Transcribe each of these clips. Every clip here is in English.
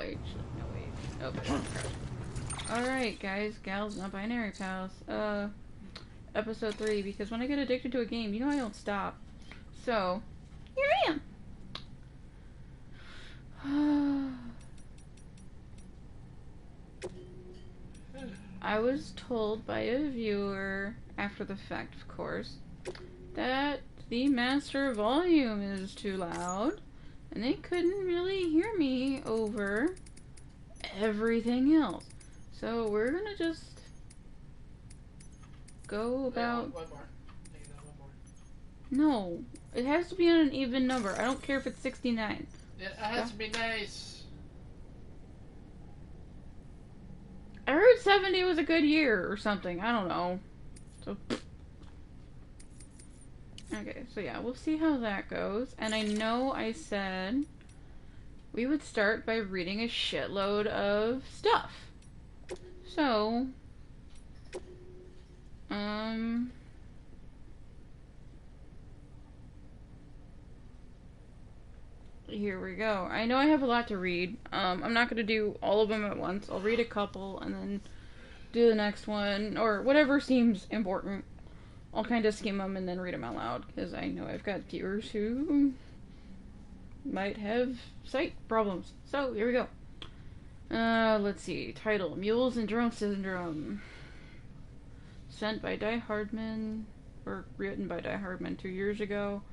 I should... No, wait. Oh, but it's alright, guys, gals, non-binary pals. Episode 3, because when I get addicted to a game, you know I don't stop. So, here I am. I was told by a viewer, after the fact, of course, that the master volume is too loud, and they couldn't really hear me over everything else. So we're gonna just go about... Yeah, one more. One more. No, it has to be on an even number. I don't care if it's 69. It has to be nice. I heard 70 was a good year or something. I don't know. So... Okay, so yeah, we'll see how that goes. And I know I said we would start by reading a shitload of stuff. So, here we go. I know I have a lot to read. I'm not going to do all of them at once. I'll read a couple and then do the next one, or whatever seems important. I'll kind of skim them and then read them out loud, because I know I've got viewers who might have sight problems. So, here we go. Let's see. Title, Mules and Drone Syndrome. Sent by Die Hardman, or written by Die Hardman 2 years ago,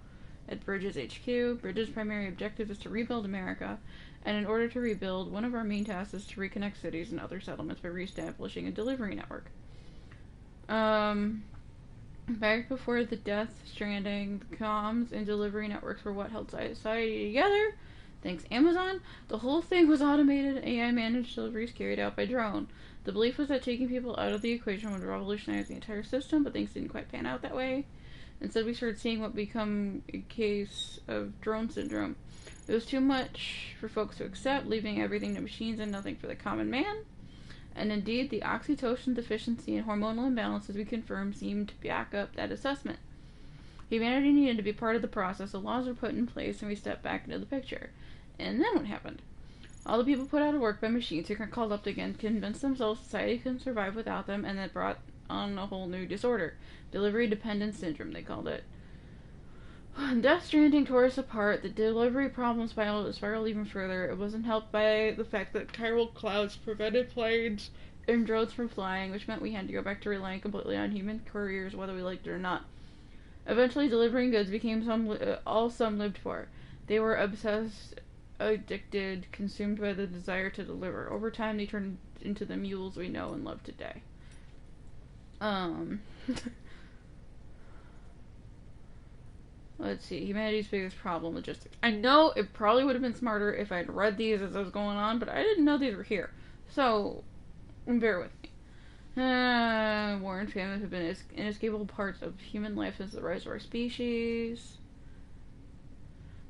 at Bridges HQ. Bridges' primary objective is to rebuild America, and in order to rebuild, one of our main tasks is to reconnect cities and other settlements by reestablishing a delivery network. Back before the death Stranding, comms and delivery networks were what held society together. Thanks Amazon, the whole thing was automated and AI managed deliveries carried out by drone. The belief was that taking people out of the equation would revolutionize the entire system, but things didn't quite pan out that way. Instead, we started seeing what become a case of drone syndrome. It was too much for folks to accept, leaving everything to machines and nothing for the common man. And indeed, the oxytocin deficiency and hormonal imbalances we confirmed seemed to back up that assessment. Humanity needed to be part of the process, so laws were put in place, and we stepped back into the picture. And then what happened? All the people put out of work by machines who got called up again convinced themselves society couldn't survive without them, and that brought on a whole new disorder. Delivery dependence syndrome, they called it. Death Stranding tore us apart. The delivery problem spiraled even further. It wasn't helped by the fact that chiral clouds prevented planes and drones from flying, which meant we had to go back to relying completely on human couriers, whether we liked it or not. Eventually, delivering goods became all some lived for. They were obsessed, addicted, consumed by the desire to deliver. Over time, they turned into the mules we know and love today. Let's see. Humanity's biggest problem, logistics. I know it probably would have been smarter if I'd read these as I was going on, but I didn't know these were here. So, bear with me. War and famine have been inescapable parts of human life since the rise of our species.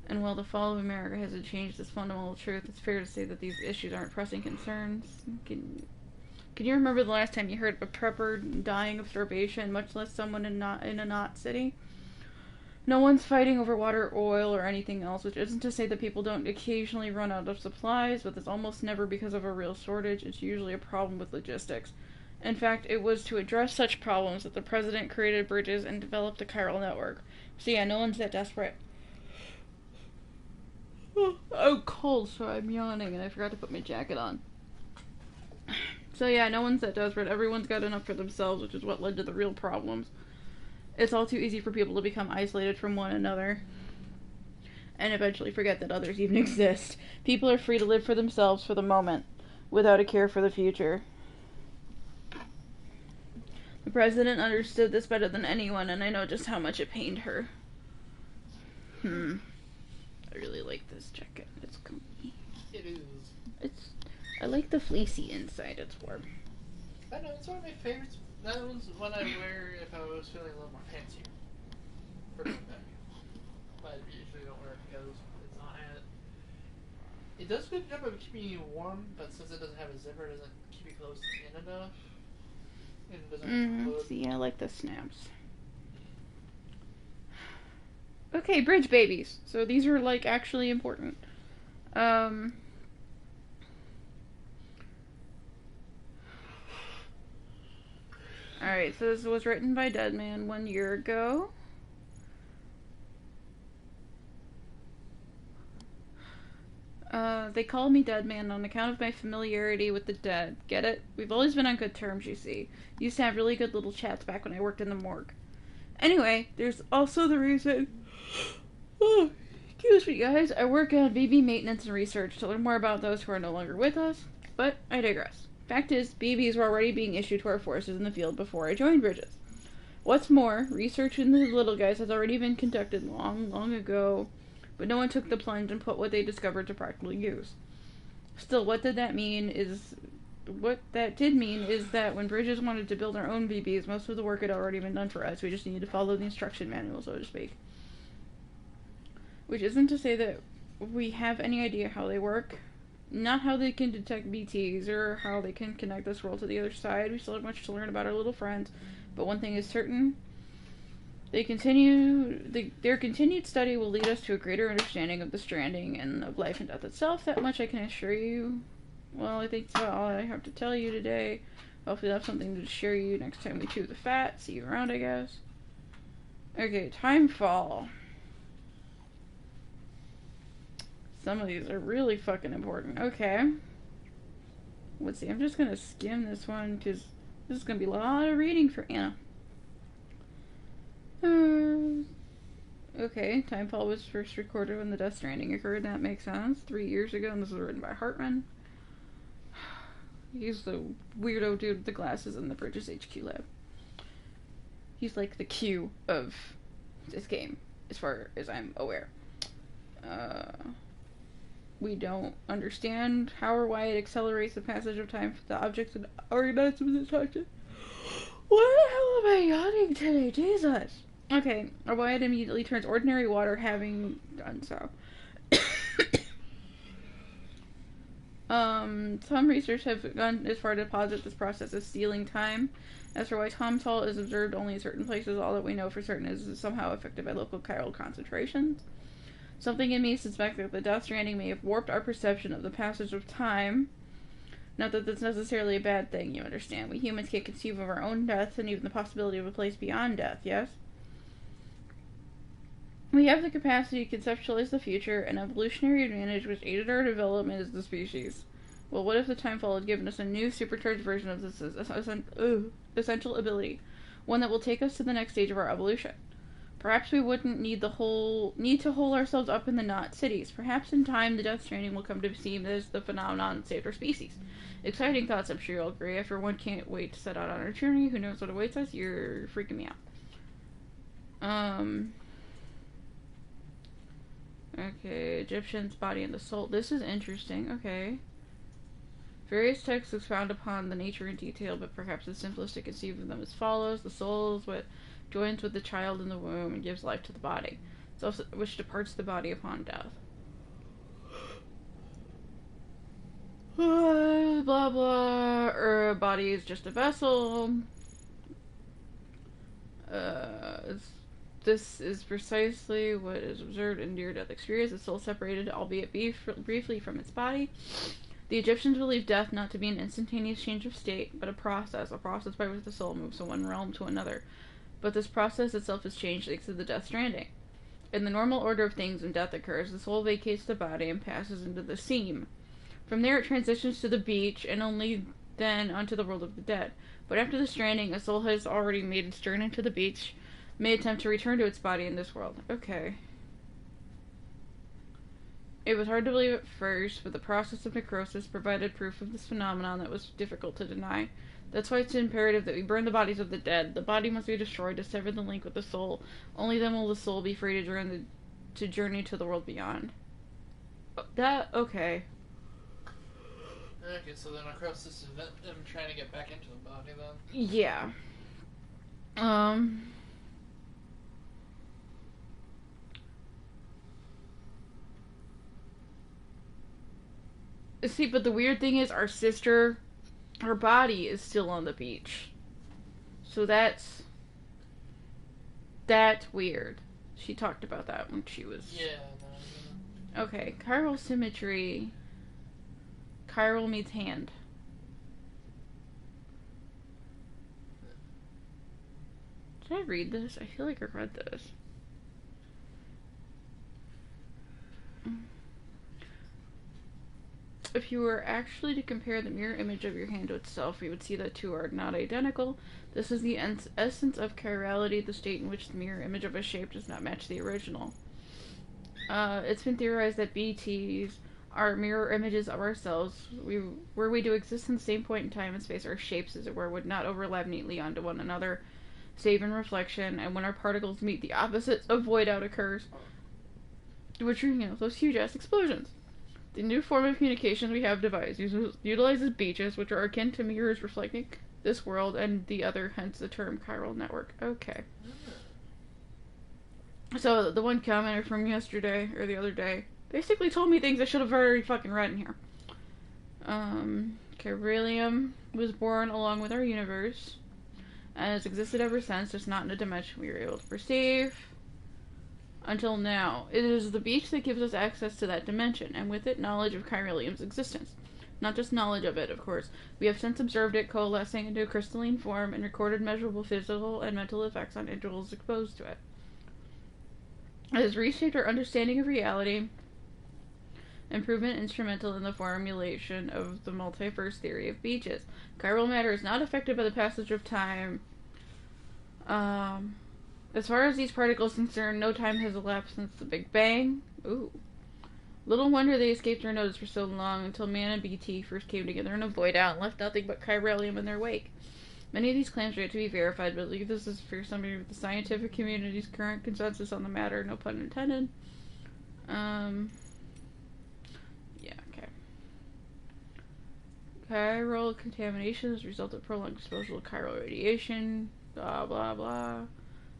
And while the fall of America hasn't changed this fundamental truth, it's fair to say that these issues aren't pressing concerns. Can you remember the last time you heard of a prepper dying of starvation, much less someone in a not city? No one's fighting over water, oil, or anything else, which isn't to say that people don't occasionally run out of supplies, but it's almost never because of a real shortage. It's usually a problem with logistics. In fact, it was to address such problems that the president created Bridges and developed the chiral network. So yeah, no one's that desperate. I'm cold, so I'm yawning, and I forgot to put my jacket on. So yeah, no one's that desperate. Everyone's got enough for themselves, which is what led to the real problems. It's all too easy for people to become isolated from one another and eventually forget that others even exist. People are free to live for themselves for the moment, without a care for the future. The president understood this better than anyone, and I know just how much it pained her. I really like this jacket. It's comfy. It is. I like the fleecy inside. It's warm. I know, it's one of my favorites. That one's one I wear if I was feeling a little more fancier. For going back. But I usually don't wear it because it's not at... It does a good job of keeping you warm, but since it doesn't have a zipper, it doesn't keep you closed in enough. And it doesn't See, I like the snaps. Okay, bridge babies. So these are, like, actually important. Alright, so this was written by Deadman 1 year ago. They call me Deadman on account of my familiarity with the dead. Get it? We've always been on good terms, you see. Used to have really good little chats back when I worked in the morgue. Anyway, there's also the reason... Oh, excuse me, guys. I work on BB maintenance and research to learn more about those who are no longer with us. But I digress. Fact is, BBs were already being issued to our forces in the field before I joined Bridges. What's more, research in the little guys has already been conducted long ago, but no one took the plunge and put what they discovered to practical use. Still, what that did mean is that when Bridges wanted to build our own BBs, most of the work had already been done for us. We just needed to follow the instruction manual, so to speak. Which isn't to say that we have any idea how they work. Not how they can detect BTs or how they can connect this world to the other side. We still have much to learn about our little friends. But one thing is certain. Their continued study will lead us to a greater understanding of the Stranding and of life and death itself. That much I can assure you. Well, I think that's all I have to tell you today. Hopefully I'll have something to share you next time we chew the fat. See you around, I guess. Okay, Timefall. Some of these are really fucking important. Okay. Let's see, I'm just gonna skim this one, because this is gonna be a lot of reading for Anna. Okay, Timefall was first recorded when the Death Stranding occurred. That makes sense. 3 years ago, and this was written by Hartman. He's the weirdo dude with the glasses in the Bridges HQ lab. He's like the Q of this game, as far as I'm aware. We don't understand how or why it accelerates the passage of time for the objects and organisms it touches. Why the hell am I yawning today? Jesus! Okay, or why it immediately turns ordinary water, having done so. Some research have gone as far to posit this process as stealing time. As for why Timefall is observed only in certain places, all that we know for certain is somehow affected by local chiral concentrations. Something in me suspects that the Death Stranding may have warped our perception of the passage of time. Not that that's necessarily a bad thing, you understand. We humans can't conceive of our own death and even the possibility of a place beyond death, yes? We have the capacity to conceptualize the future, an evolutionary advantage which aided our development as the species. Well, what if the Timefall had given us a new, supercharged version of this essential ability? One that will take us to the next stage of our evolution. Perhaps we wouldn't need to hole ourselves up in the knot cities. Perhaps in time the Death Stranding will come to seem as the phenomenon that saved our species. Exciting thoughts, I'm sure you'll agree. After one can't wait to set out on our journey. Who knows what awaits us? You're freaking me out. Okay, Egyptians, body and the soul. This is interesting. Okay. Various texts expound upon the nature and detail, but perhaps the simplest to conceive of them as follows. The soul is what joins with the child in the womb and gives life to the body, which departs the body upon death. Blah blah. Body is just a vessel. This is precisely what is observed in near-death experience. The soul separated, albeit briefly, from its body. The Egyptians believed death not to be an instantaneous change of state, but a process by which the soul moves from one realm to another. But this process itself is changed thanks to the Death Stranding. In the normal order of things, when death occurs, the soul vacates the body and passes into the seam. From there it transitions to the beach, and only then onto the world of the dead. But after the Stranding, a soul has already made its journey to the beach, may attempt to return to its body in this world. Okay. It was hard to believe at first, but the process of necrosis provided proof of this phenomenon that was difficult to deny. That's why it's imperative that we burn the bodies of the dead. The body must be destroyed to sever the link with the soul. Only then will the soul be free to journey to the world beyond. Okay. Okay, so then across this event, them trying to get back into the body then? Yeah. See, but the weird thing is our sister... her body is still on the beach. So that's weird. She talked about that when she was... Yeah, no. Okay, chiral symmetry. Chiral means hand. Did I read this? I feel like I read this. If you were actually to compare the mirror image of your hand to itself, you would see that two are not identical. This is the essence of chirality, the state in which the mirror image of a shape does not match the original. It's been theorized that BTs are mirror images of ourselves. Were we to exist in the same point in time and space, our shapes, as it were, would not overlap neatly onto one another, save in reflection, and when our particles meet, the opposites of void out occurs, which are, those huge-ass explosions. The new form of communication we have devised utilizes beaches, which are akin to mirrors reflecting this world and the other, hence the term chiral network. Okay. So, the one commenter from yesterday, or the other day, basically told me things I should have already fucking read in here. Chiralium was born along with our universe, and has existed ever since, just not in a dimension we were able to perceive until now. It is the beach that gives us access to that dimension, and with it, knowledge of chiralium's existence. Not just knowledge of it, of course. We have since observed it coalescing into a crystalline form and recorded measurable physical and mental effects on individuals exposed to it. It has reshaped our understanding of reality, improvement instrumental in the formulation of the multiverse theory of beaches. Chiral matter is not affected by the passage of time. As far as these particles are concerned, no time has elapsed since the Big Bang. Ooh. Little wonder they escaped our notice for so long, until man and BT first came together in a void out and left nothing but chiralium in their wake. Many of these claims are yet to be verified, but I believe this is for somebody with the scientific community's current consensus on the matter, no pun intended. Yeah, okay. Chiral contamination as a result of prolonged exposure to chiral radiation, blah blah blah.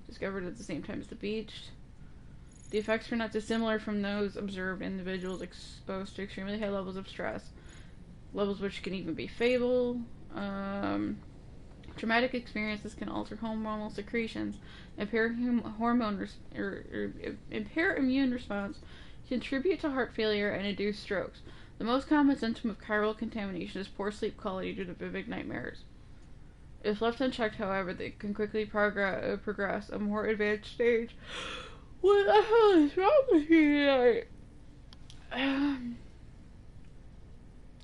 Discovered at the same time as the beach. The effects were not dissimilar from those observed in individuals exposed to extremely high levels of stress, levels which can even be fatal. Traumatic experiences can alter hormonal secretions, impair impair immune response, contribute to heart failure, and induce strokes. The most common symptom of chiral contamination is poor sleep quality due to vivid nightmares. If left unchecked, however, they can quickly progress a more advanced stage. What the hell is wrong with you tonight?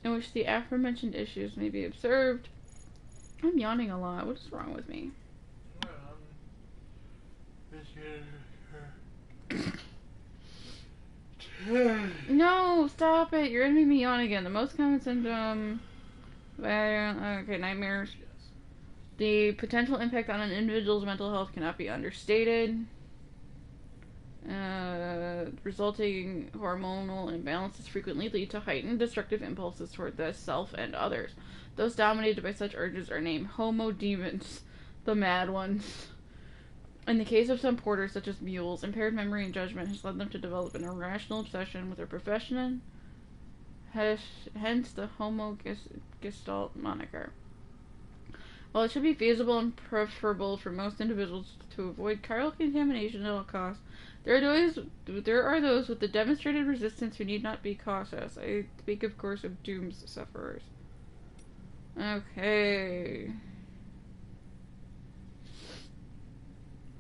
In which the aforementioned issues may be observed. I'm yawning a lot. What is wrong with me? No, stop it. You're gonna make me yawn again. The most common symptom. Okay, nightmares. The potential impact on an individual's mental health cannot be understated. Resulting hormonal imbalances frequently lead to heightened destructive impulses toward the self and others. Those dominated by such urges are named homo-demons, the mad ones. In the case of some porters, such as mules, impaired memory and judgment has led them to develop an irrational obsession with their profession, hence the homo-gestalt moniker. While it should be feasible and preferable for most individuals to avoid chiral contamination at all costs, there are those with the demonstrated resistance who need not be cautious. I speak, of course, of Doom's sufferers. Okay.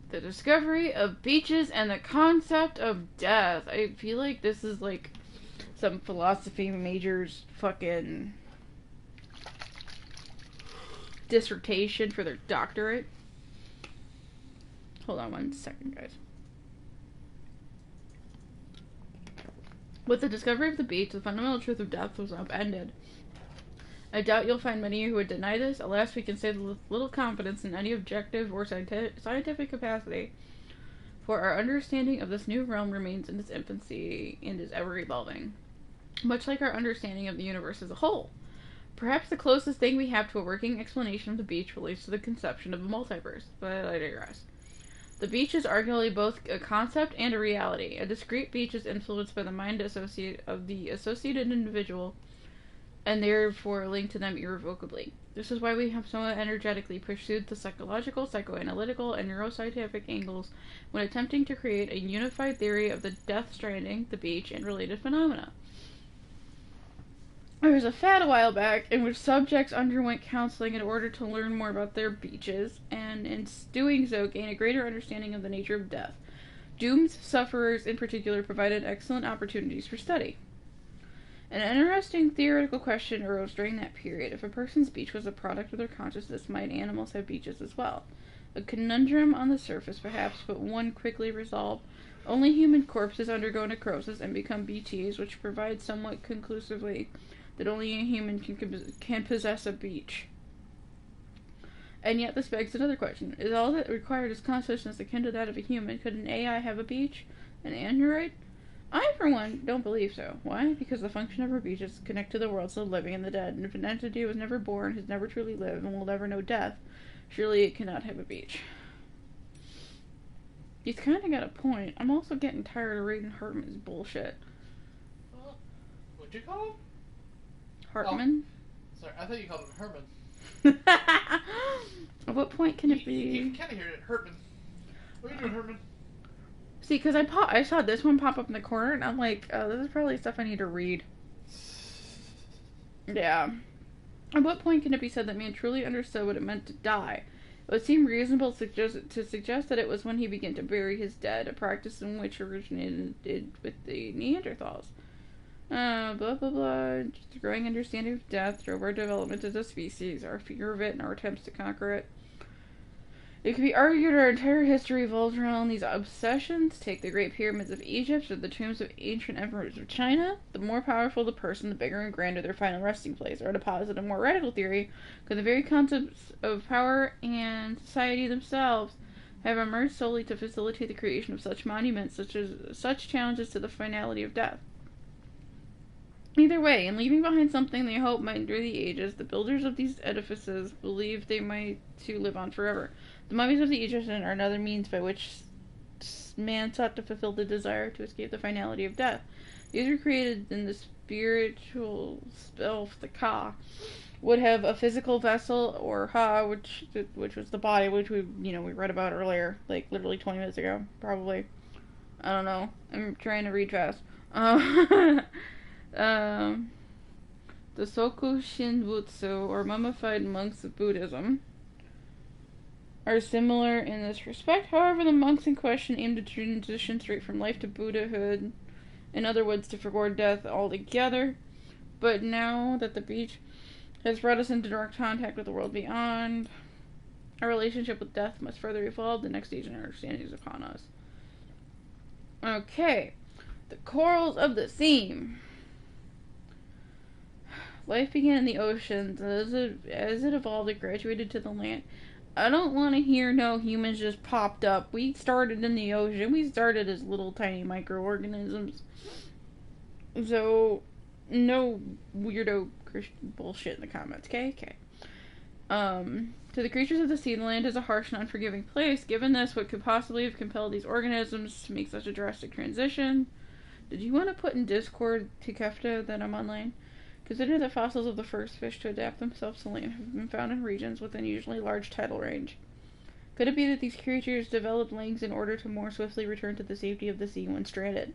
The discovery of beaches and the concept of death. I feel like this is like some philosophy major's fucking dissertation for their doctorate. Hold on one second, guys. With the discovery of the beach, the fundamental truth of death was upended. I doubt you'll find many who would deny this. Alas, we can say with little confidence in any objective or scientific capacity, for our understanding of this new realm remains in its infancy and is ever evolving, much like our understanding of the universe as a whole. Perhaps the closest thing we have to a working explanation of the beach relates to the conception of a multiverse, but I digress. The beach is arguably both a concept and a reality. A discrete beach is influenced by the mind of the associated individual, and therefore linked to them irrevocably. This is why we have so energetically pursued the psychological, psychoanalytical, and neuroscientific angles when attempting to create a unified theory of the death stranding, the beach, and related phenomena. There was a fad a while back in which subjects underwent counseling in order to learn more about their beaches, and in doing so gain a greater understanding of the nature of death. Doomed sufferers, in particular, provided excellent opportunities for study. An interesting theoretical question arose during that period. If a person's beach was a product of their consciousness, might animals have beaches as well? A conundrum on the surface, perhaps, but one quickly resolved. Only human corpses undergo necrosis and become BTs, which provides somewhat conclusively that only a human can possess a beach. And yet this begs another question. Is all that required is consciousness akin to that of a human? Could an AI have a beach? An android? I, for one, don't believe so. Why? Because the function of our beach is to connect to the worlds of the living and the dead, and if an entity was never born, has never truly lived, and will never know death, surely it cannot have a beach. He's kind of got a point. I'm also getting tired of reading Hartman's bullshit. What'd you call him? Hartman? Oh, sorry, I thought you called him Herman. At what point can it be? You can kind of hear it, Herman. What are you doing, Herman? See, because I saw this one pop up in the corner, and I'm like, oh, this is probably stuff I need to read. Yeah. At what point can it be said that man truly understood what it meant to die? It would seem reasonable to suggest that it was when he began to bury his dead, a practice in which originated with the Neanderthals. Blah, blah, blah. Just a growing understanding of death drove our development as a species, our fear of it, and our attempts to conquer it. It could be argued our entire history revolves around these obsessions. Take the Great Pyramids of Egypt or the tombs of ancient emperors of China. The more powerful the person, the bigger and grander their final resting place. Or to posit a more radical theory, could the very concepts of power and society themselves have emerged solely to facilitate the creation of such monuments, such challenges to the finality of death? Either way, in leaving behind something they hope might endure the ages, the builders of these edifices believed they might too live on forever. The mummies of the Egyptians are another means by which man sought to fulfill the desire to escape the finality of death. These were created in the spiritual self, the Ka, would have a physical vessel, or Ha, which was the body, which we read about earlier, like literally 20 minutes ago, probably. I don't know. I'm trying to read fast. The Soku Shinbutsu, or mummified monks of Buddhism, are similar in this respect. However, the monks in question aimed to transition straight from life to Buddhahood, in other words, to forgo death altogether. But now that the beach has brought us into direct contact with the world beyond, our relationship with death must further evolve. The next stage in our understanding is upon us. Okay. The corals of the sea. Life began in the oceans, and as it evolved, it graduated to the land. I don't want to hear no humans just popped up. We started in the ocean. We started as little tiny microorganisms. So, no weirdo Christian bullshit in the comments, okay? Okay. To the creatures of the sea, the land is a harsh and unforgiving place. Given this, what could possibly have compelled these organisms to make such a drastic transition? Did you want to put in Discord to Kefta that I'm online? Consider that fossils of the first fish to adapt themselves to land have been found in regions with unusually large tidal range. Could it be that these creatures developed legs in order to more swiftly return to the safety of the sea when stranded?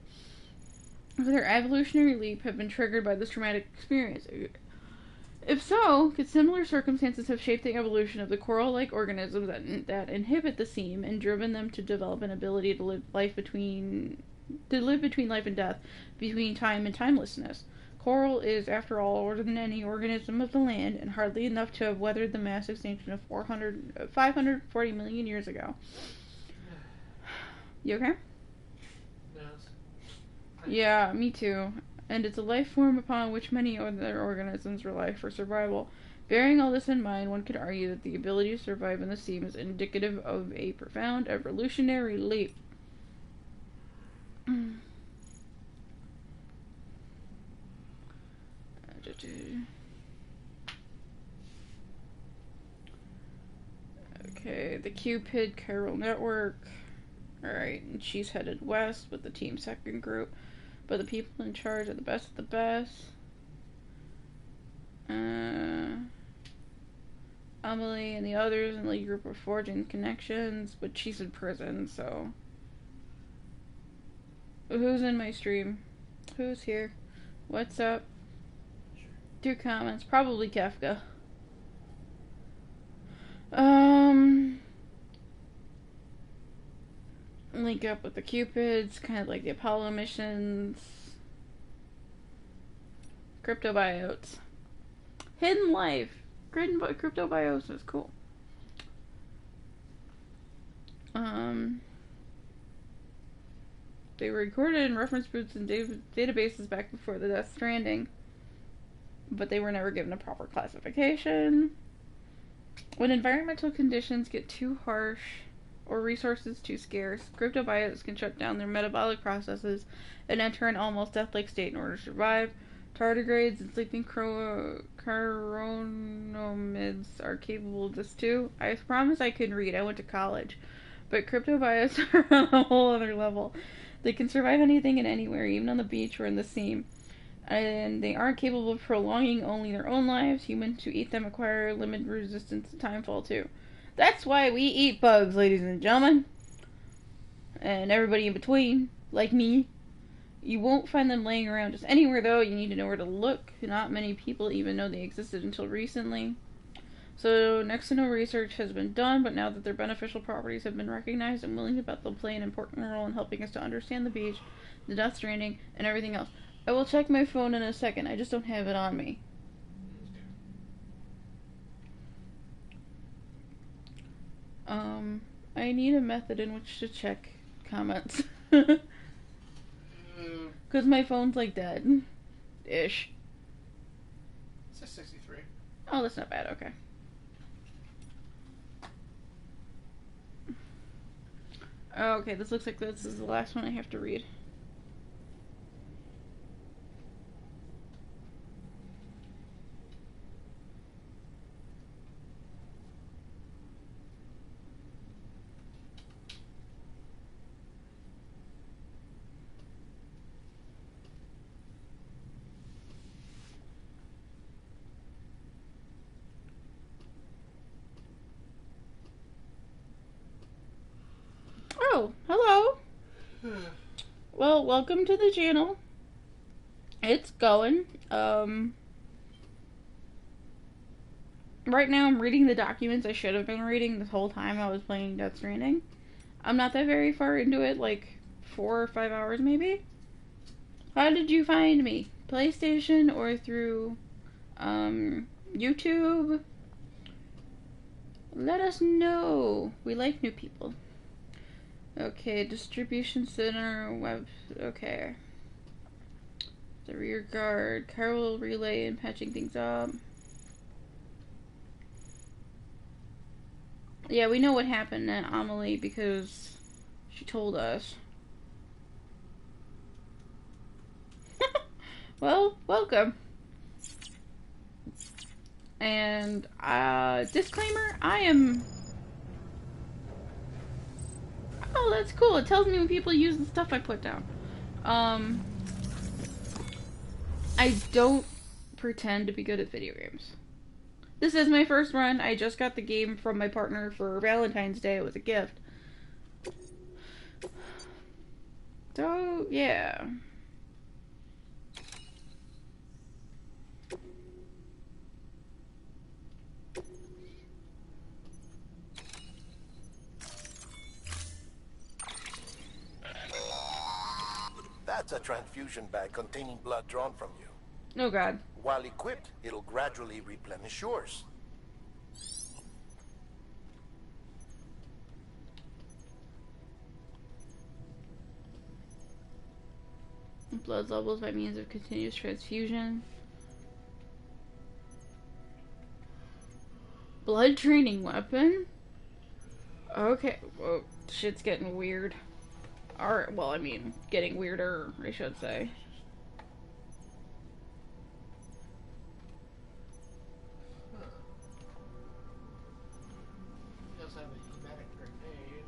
Could their evolutionary leap have been triggered by this traumatic experience? If so, could similar circumstances have shaped the evolution of the coral-like organisms that inhabit the sea and driven them to develop an ability to live between life and death, between time and timelessness? Coral is, after all, older than any organism of the land, and hardly enough to have weathered the mass extinction of 540 million years ago. You okay? No. Yeah, me too. And it's a life form upon which many other organisms rely for survival. Bearing all this in mind, one could argue that the ability to survive in the sea is indicative of a profound evolutionary leap. Okay, the Cupid chiral network. Alright, and she's headed west with the team second group. But the people in charge are the best of the best. Amelie and the others in the group are forging connections, but she's in prison, so... Who's in my stream? Who's here? What's up? 2 comments. Probably Kafka. Um, link up with the Cupids, kind of like the Apollo missions. Cryptobiotes. Hidden life. Cryptobiosis. Cool. They were recorded in reference books and databases back before the Death Stranding, but they were never given a proper classification. When environmental conditions get too harsh or resources too scarce, cryptobiotes can shut down their metabolic processes and enter an almost death-like state in order to survive. Tardigrades and sleeping chironomids are capable of this too. I promise I can read. I went to college. But cryptobiotes are on a whole other level. They can survive anything and anywhere, even on the beach or in the sea. And they aren't capable of prolonging only their own lives. Humans who eat them acquire limited resistance to timefall too. That's why we eat bugs, ladies and gentlemen. And everybody in between, like me. You won't find them laying around just anywhere though. You need to know where to look. Not many people even know they existed until recently. So, next to no research has been done, but now that their beneficial properties have been recognized, I'm willing to bet they'll play an important role in helping us to understand the beach, the Death Stranding, and everything else. I will check my phone in a second, I just don't have it on me. I need a method in which to check comments. Because my phone's like dead. Ish. It says 63. Oh, that's not bad, okay. Okay, this looks like this is the last one I have to read. Oh, hello. Well, welcome to the channel. It's going. Right now I'm reading the documents I should have been reading this whole time I was playing Death Stranding. I'm not that very far into it, like 4 or 5 hours maybe. How did you find me? PlayStation or through YouTube? Let us know. We like new people. Okay, distribution center, web, okay. The rear guard, Carol relay and patching things up. Yeah, we know what happened at Amelie because she told us. Well, welcome. And, disclaimer, I am... Oh, that's cool. It tells me when people use the stuff I put down. I don't pretend to be good at video games. This is my first run. I just got the game from my partner for Valentine's Day. It was a gift. So, yeah. That's a transfusion bag containing blood drawn from you. Oh god. While equipped, it'll gradually replenish yours. Blood levels by means of continuous transfusion. Blood training weapon? Okay. Whoa, shit's getting weird. Alright, well, I mean, getting weirder, I should say. He does have a pneumatic grenade.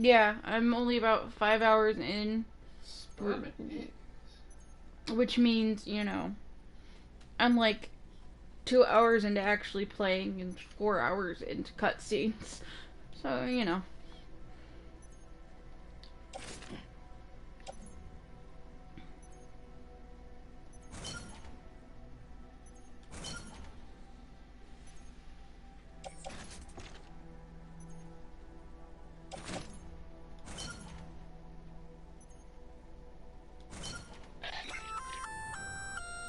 Yeah, I'm only about 5 hours in, Sperm and eggs. which means, I'm like 2 hours into actually playing and 4 hours into cutscenes. So.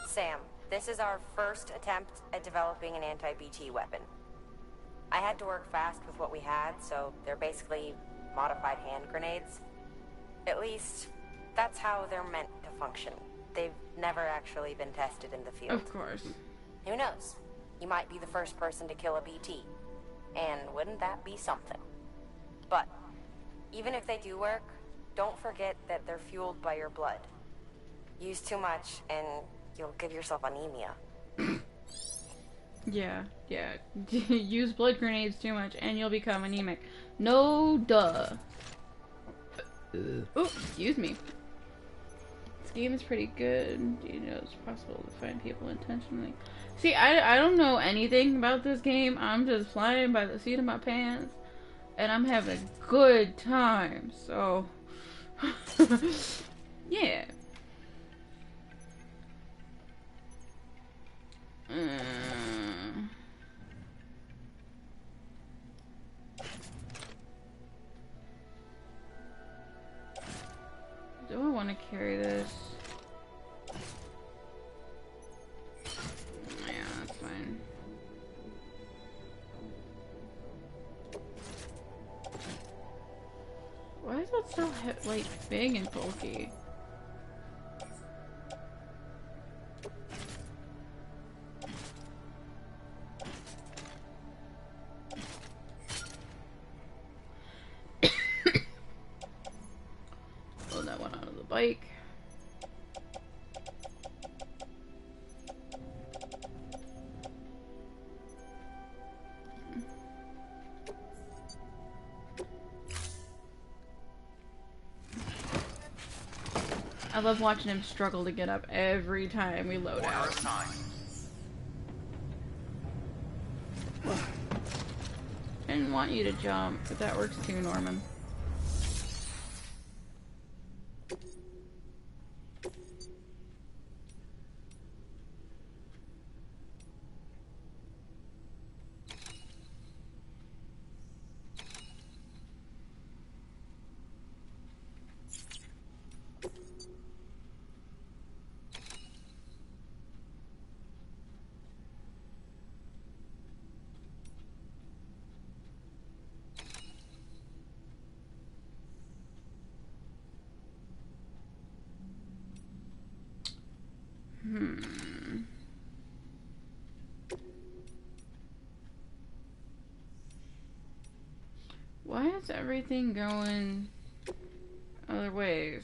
Sam, this is our first attempt at developing an anti-BT weapon. I had to work fast with what we had, so they're basically modified hand grenades. At least, that's how they're meant to function. They've never actually been tested in the field. Of course. Who knows? You might be the first person to kill a BT. And wouldn't that be something? But, even if they do work, don't forget that they're fueled by your blood. Use too much, and you'll give yourself anemia. Yeah. Use blood grenades too much and you'll become anemic. No duh. Oh, excuse me. This game is pretty good. It's possible to find people intentionally. See, I don't know anything about this game. I'm just flying by the seat of my pants. And I'm having a good time. So, yeah. Do I want to carry this? Yeah, that's fine. Why is that so like big and bulky? Pull that one out of the bike. I love watching him struggle to get up every time we load out. I didn't want you to jump, but that works too, Norman. Why is everything going other ways?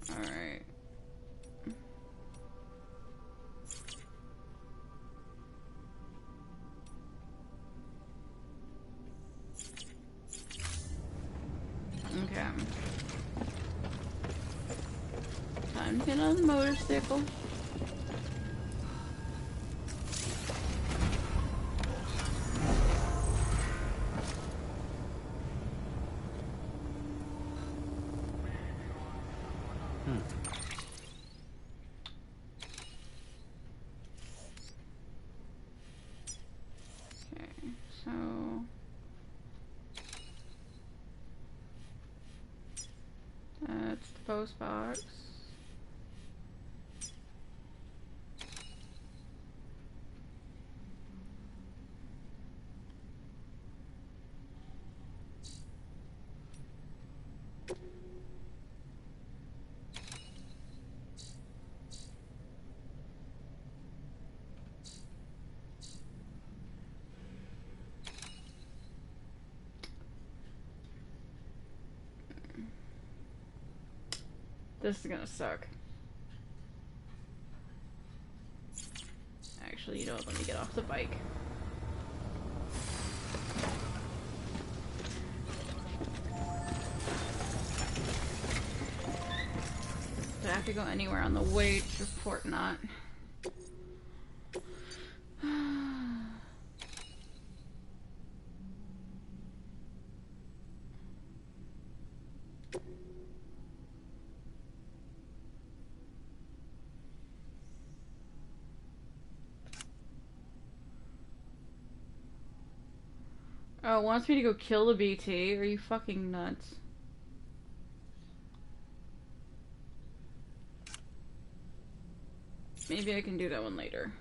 Alright. Okay. Time to get on the motorcycle. Okay, so that's the post box. This is gonna suck. Actually, let me get off the bike. could go anywhere on the way to Fort Knot. Oh, it wants me to go kill the BT? Are you fucking nuts? Maybe I can do that one later.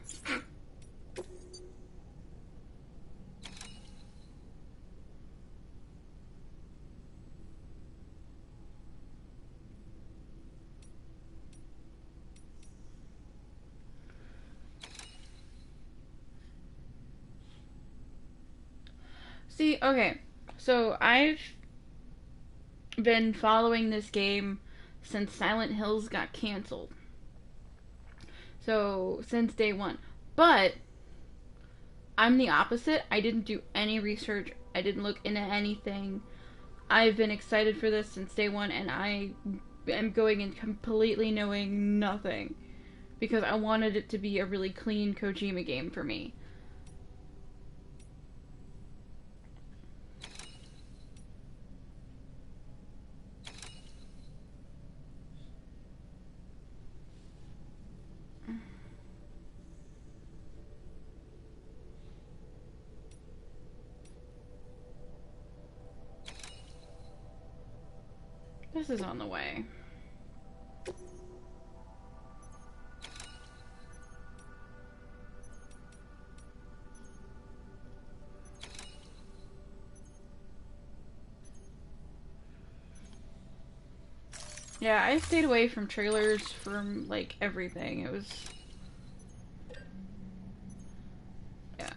See, okay, so I've been following this game since Silent Hills got canceled. So, since day one. But, I'm the opposite. I didn't do any research. I didn't look into anything. I've been excited for this since day one, and I am going in completely knowing nothing. Because I wanted it to be a really clean Kojima game for me. This is on the way. Yeah, I stayed away from trailers from, like, everything. It was... yeah.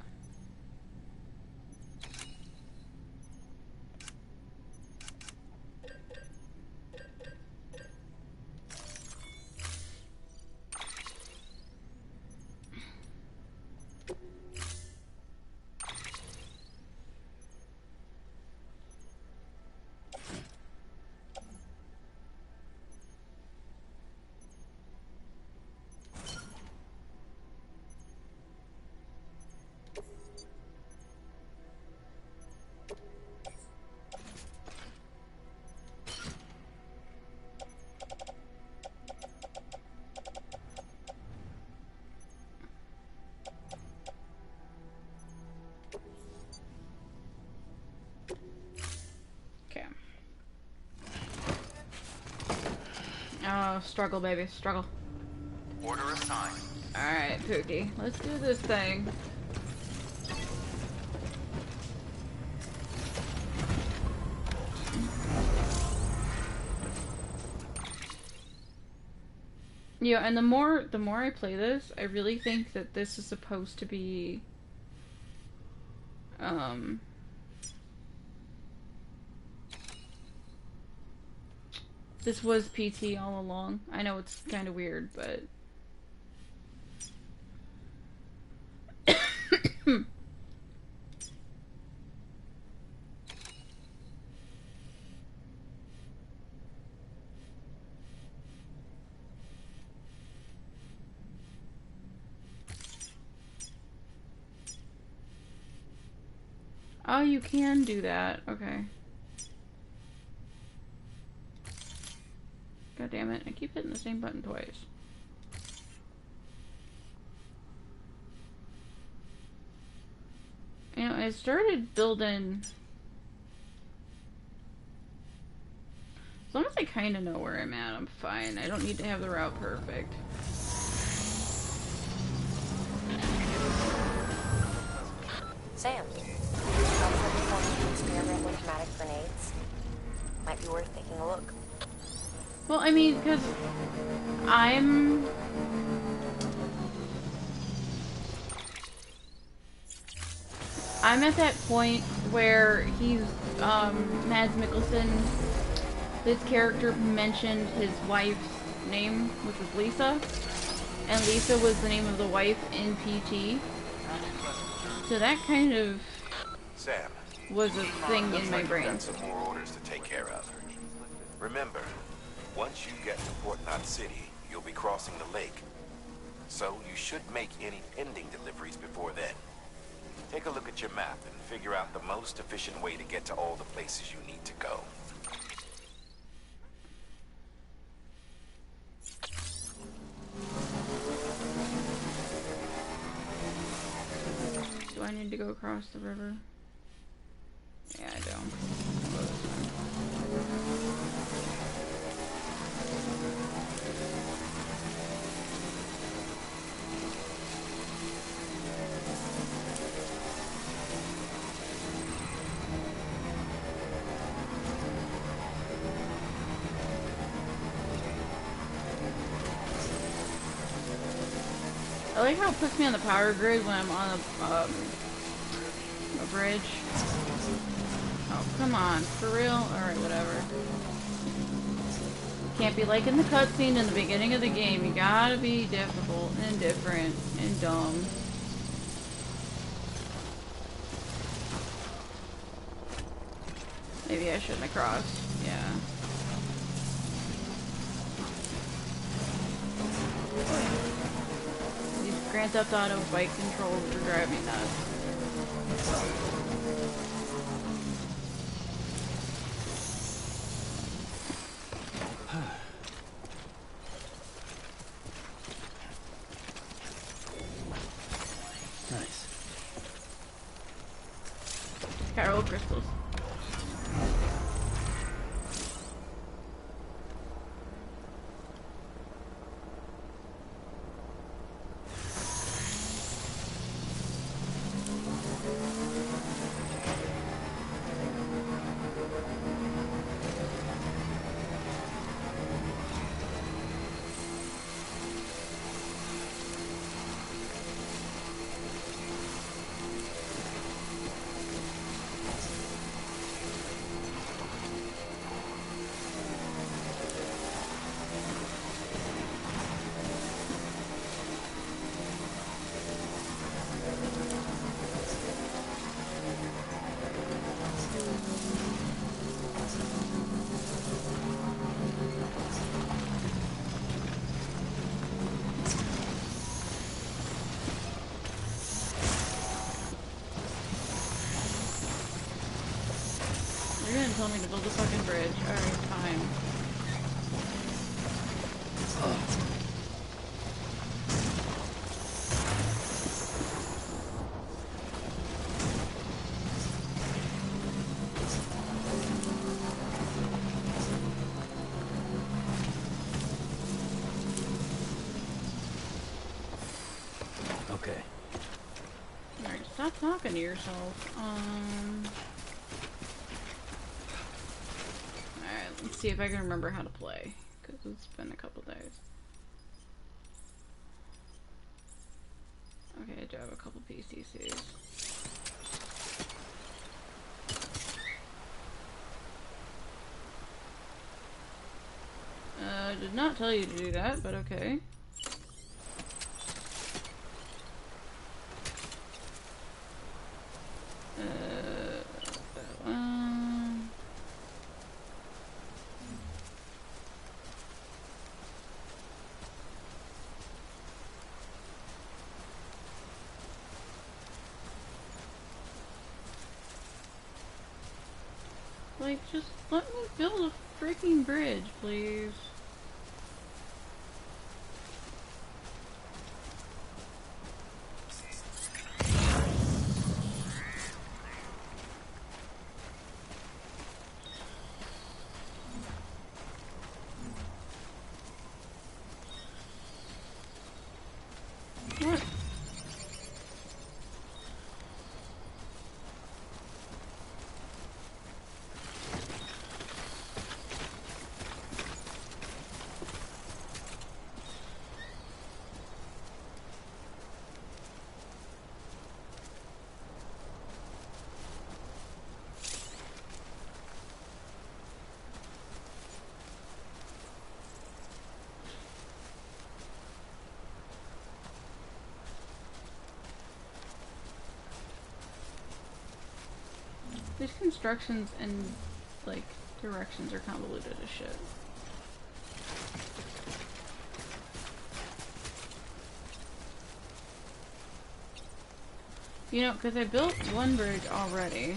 Oh, struggle, baby, struggle. Order assigned. Alright, Pookie, let's do this thing. Yeah, and the more I play this, I really think that this is supposed to be this was PT all along. I know it's kind of weird, but oh, you can do that. Okay. God damn it, I keep hitting the same button twice. You know, I started building... as long as I kind of know where I'm at, I'm fine. I don't need to have the route perfect. Sam, I've heard you wanting to experiment with pneumatic grenades. Might be worth taking a look. Well, I mean, because I'm at that point where he's, Mads Mikkelsen, this character mentioned his wife's name, which was Lisa, and Lisa was the name of the wife in PT. So that kind of Sam, was a thing in my brain. got some more orders to take care of. Remember, once you get to Port Knot City, you'll be crossing the lake. So you should make any pending deliveries before then. Take a look at your map and figure out the most efficient way to get to all the places you need to go. Do I need to go across the river? Yeah, I don't. I'll go this way. I like how it puts me on the power grid when I'm on a bridge. Oh, come on. For real? Alright, whatever. Can't be like in the cutscene in the beginning of the game. You gotta be difficult and different and dumb. Maybe I shouldn't have crossed. Yeah. These Grand Theft Auto bike controls are driving me nuts. Nice. Carol crystals. You're gonna tell me to build a fucking bridge. Alright, fine. Okay. Alright, stop talking to yourself. Alright, let's see if I can remember how to play. Because it's been a couple days. Okay, I do have a couple PCCs. I did not tell you to do that, but okay. That one. Like, just let me build a freaking bridge, please. What? These constructions and, like, directions are convoluted as shit. You know, because I built one bridge already.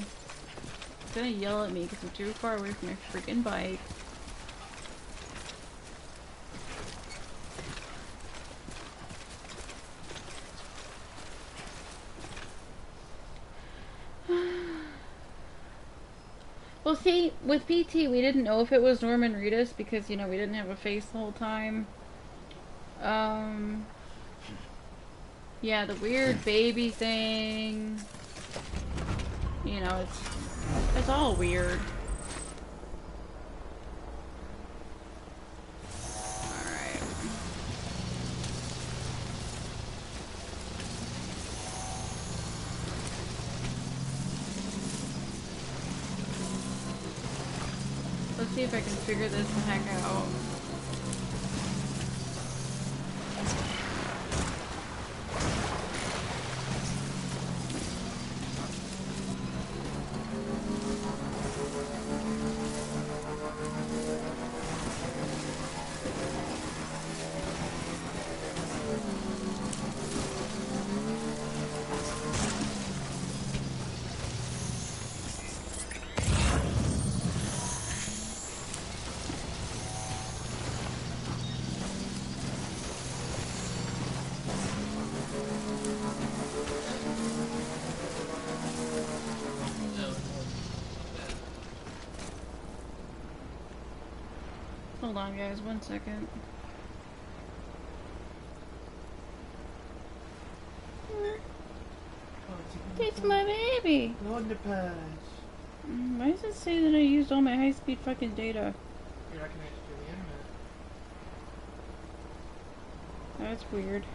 It's gonna yell at me because I'm too far away from my freaking bike. Well, see, with PT, we didn't know if it was Norman Reedus because, you know, we didn't have a face the whole time. Yeah, the weird baby thing. You know, it's all weird. Alright. Let's see if I can figure this the heck out. Hold on, guys, 1 second. It's my baby! Wonderpants. Why does it say that I used all my high-speed fucking data? You're not connected to the internet. That's weird.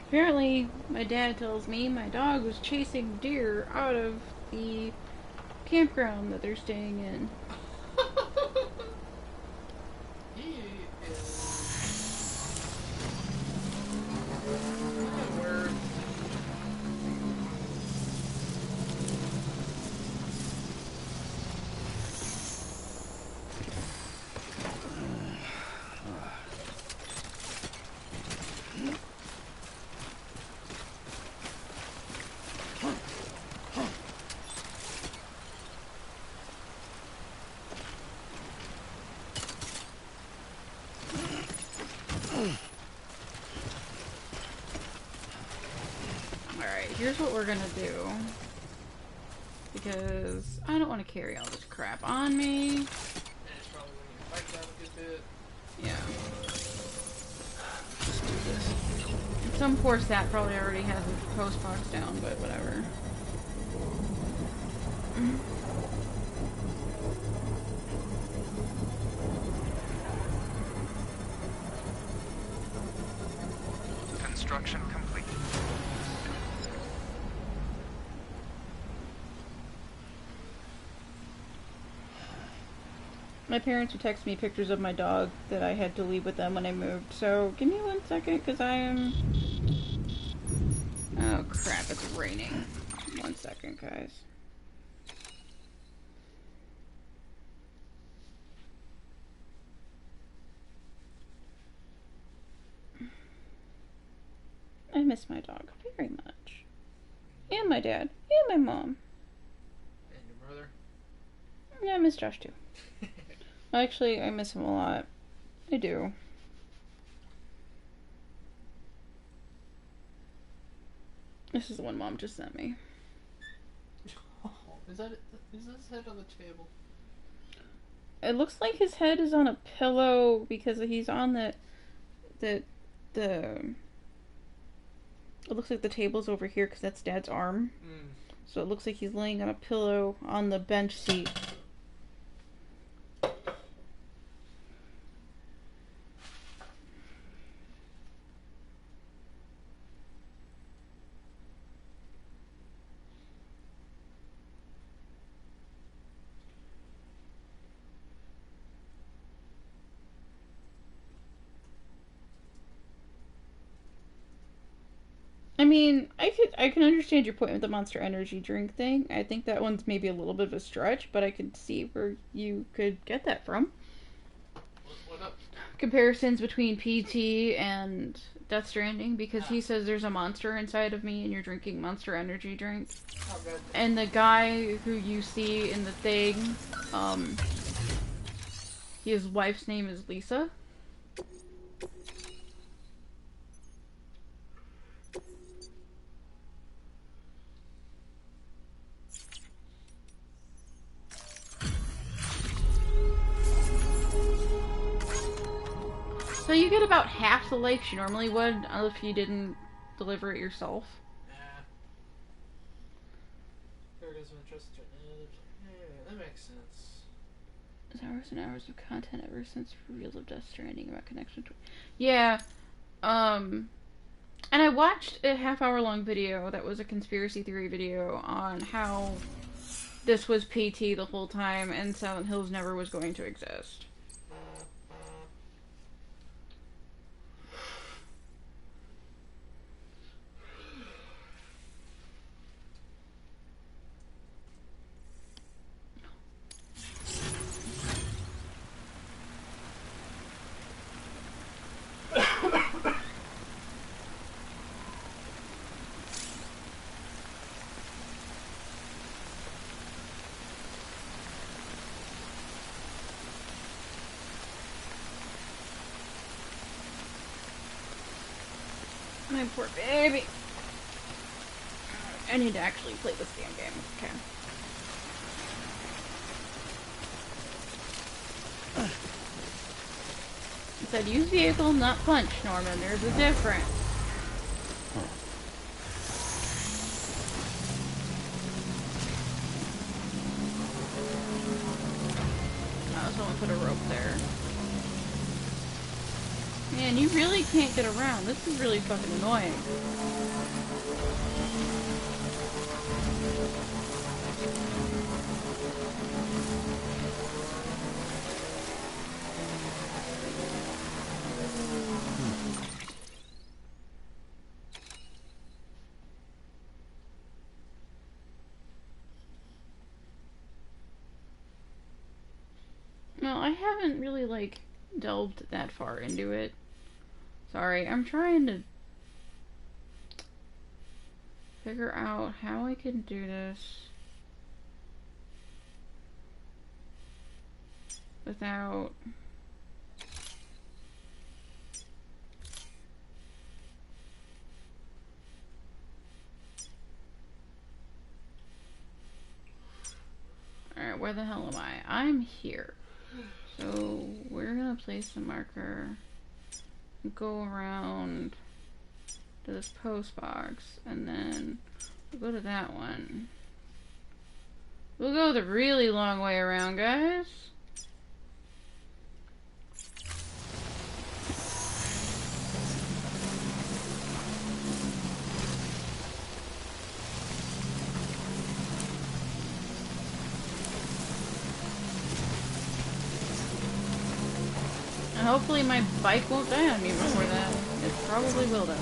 Apparently, my dad tells me my dog was chasing deer out of the campground that they're staying in. He is... My word. Alright, here's what we're gonna do. Because I don't want to carry all this crap on me. And it's probably when your bike down a good bit. Yeah. Let's do this. Some poor sap probably already has a post box down, but whatever. Construction complete. My parents would text me pictures of my dog that I had to leave with them when I moved, so give me 1 second, because I am... Oh crap, it's raining. 1 second, guys. I miss my dog very much. And my dad. And my mom. And your brother. Yeah, I miss Josh too. Actually, I miss him a lot. I do. This is the one Mom just sent me. Oh, is that it? Is his head on the table? It looks like his head is on a pillow because he's on the it looks like the table's over here because that's Dad's arm. So it looks like he's laying on a pillow on the bench seat. mean, I can understand your point with the Monster Energy drink thing. I think that one's maybe a little bit of a stretch, but I could see where you could get that from. What up? Comparisons between PT and Death Stranding, because he says there's a monster inside of me and you're drinking Monster Energy drink. Oh, good. And the guy who you see in the thing, his wife's name is Lisa. So you get about half the likes you normally would if you didn't deliver it yourself. Areas of interest. Yeah, that makes sense. Hours and hours of content ever since reveals of Death Stranding about connection to... Yeah, and I watched a half-hour-long video that was a conspiracy theory video on how this was PT the whole time and Silent Hills never was going to exist. My poor baby. I need to actually play this damn game. Okay. It said use vehicle, not punch, Norman. There's a difference. Oh, someone put a rope there. Man, you really can't get around. This is really fucking annoying. No, I haven't really, like, delved that far into it. Sorry, I'm trying to figure out how I can do this without... Alright, where the hell am I? I'm here. So, we're gonna place the marker, go around to this post box, and then we'll go to that one. We'll go the really long way around, guys. And hopefully my bike won't die on me before that. It probably will, though.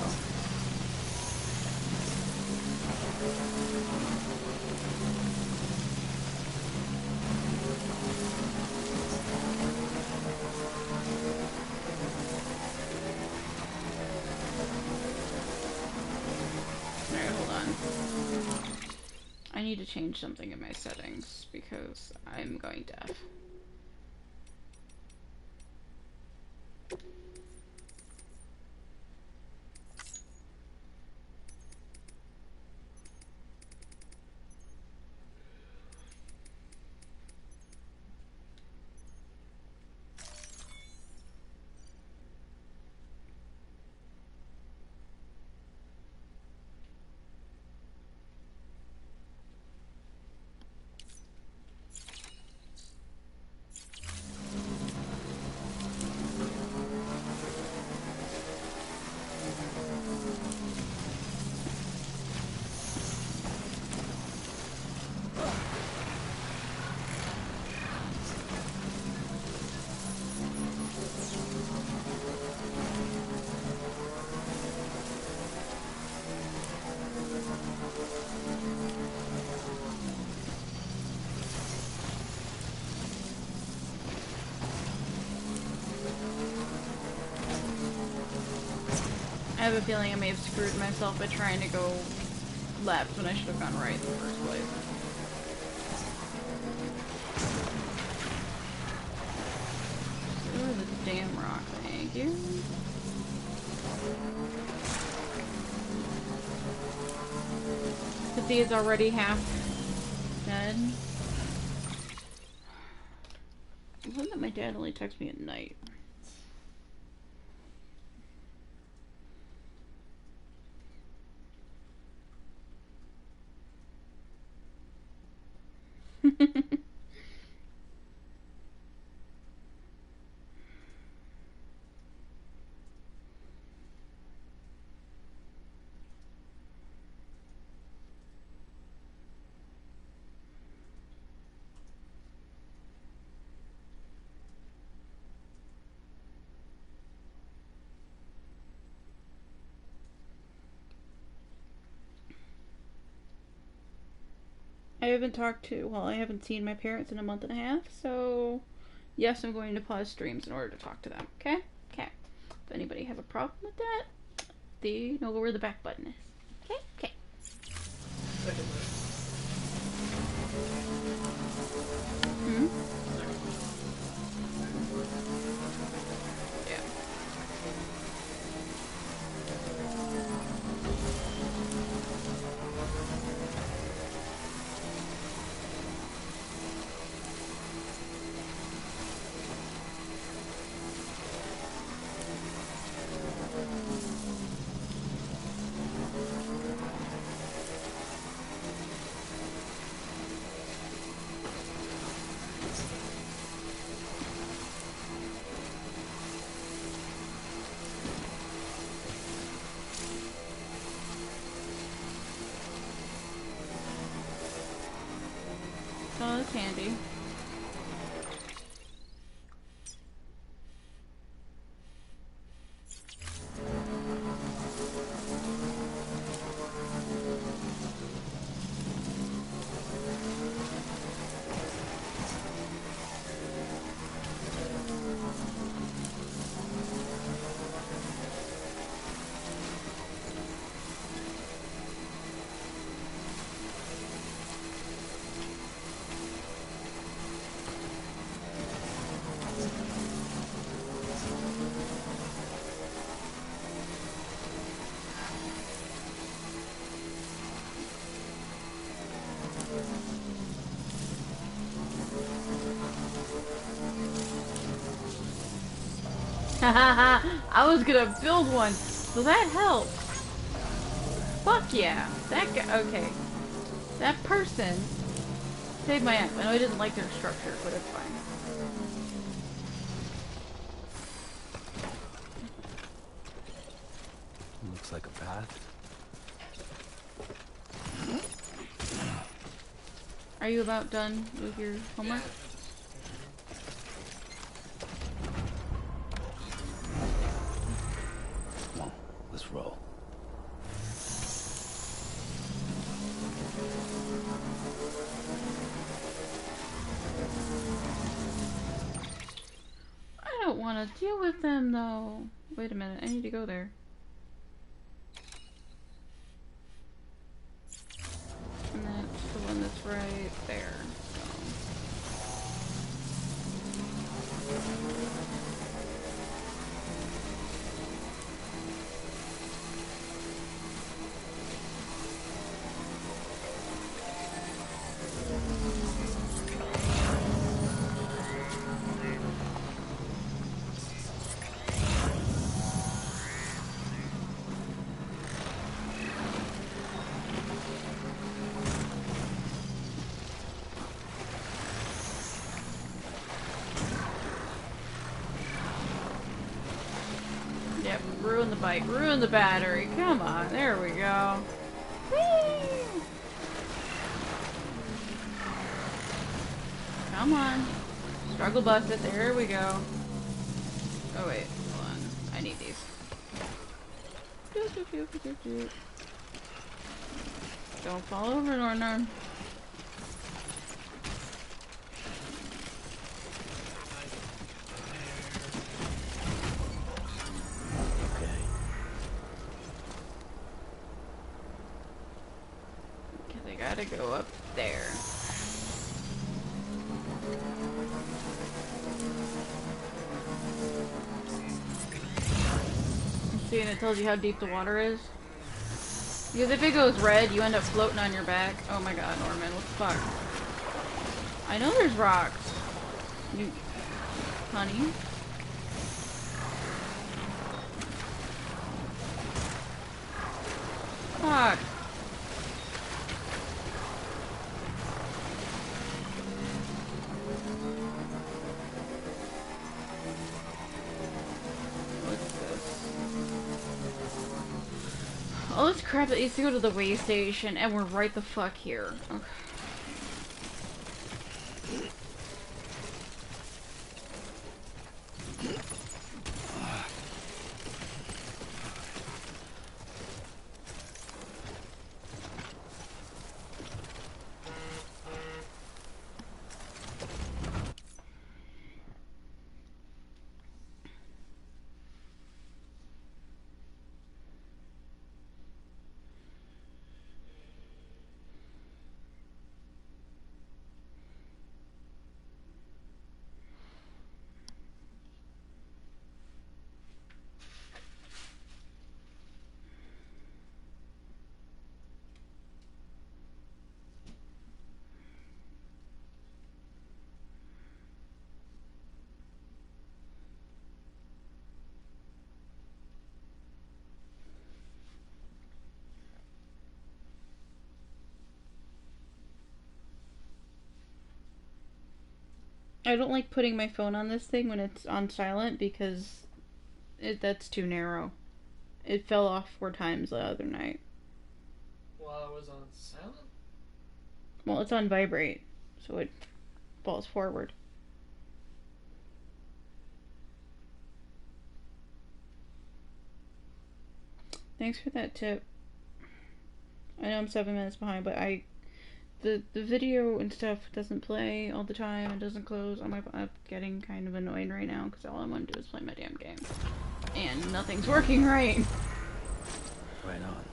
Alright, hold on. I need to change something in my settings because I'm going deaf. have a feeling I may have screwed myself by trying to go left when I should have gone right in the first place. Oh, the damn rock, thank you. But he's already half dead. I love that my dad only texts me at night. I haven't I haven't seen my parents in a month and a half, so yes, I'm going to pause streams in order to talk to them, okay? Okay. If anybody have a problem with that, they know where the back button is. Okay? Okay. Second list. Hmm? Yeah. Oh, that's handy. I was gonna build one, so that helped. Fuck yeah. That guy, okay. That person saved my ass. I know I didn't like their structure, but it's fine. Looks like a path. Are you about done with your homework? Come on, let's roll. I don't want to deal with them though. Wait a minute, I need to go there. And that's the one that's right there. Yep, ruin the bike, ruin the battery. Come on, there we go. Whee! Come on. Struggle busted, there we go. Oh wait, hold on. I need these. Don't fall over, Nornorm. gotta go up there. See, and it tells you how deep the water is. Because if it goes red, you end up floating on your back. Oh my god, Norman, what the fuck? I know there's rocks. You... honey? Fuck. What's this? Oh, this crap, it needs to go to the way station, and we're right the fuck here. Okay. I don't like putting my phone on this thing when it's on silent because that's too narrow. It fell off 4 times the other night. While I was on silent? Well, it's on vibrate, so it falls forward. Thanks for that tip. I know I'm 7 minutes behind, but the video and stuff doesn't play all the time. It doesn't close. I'm getting kind of annoyed right now because all I want to do is play my damn game. And nothing's working right. Right on.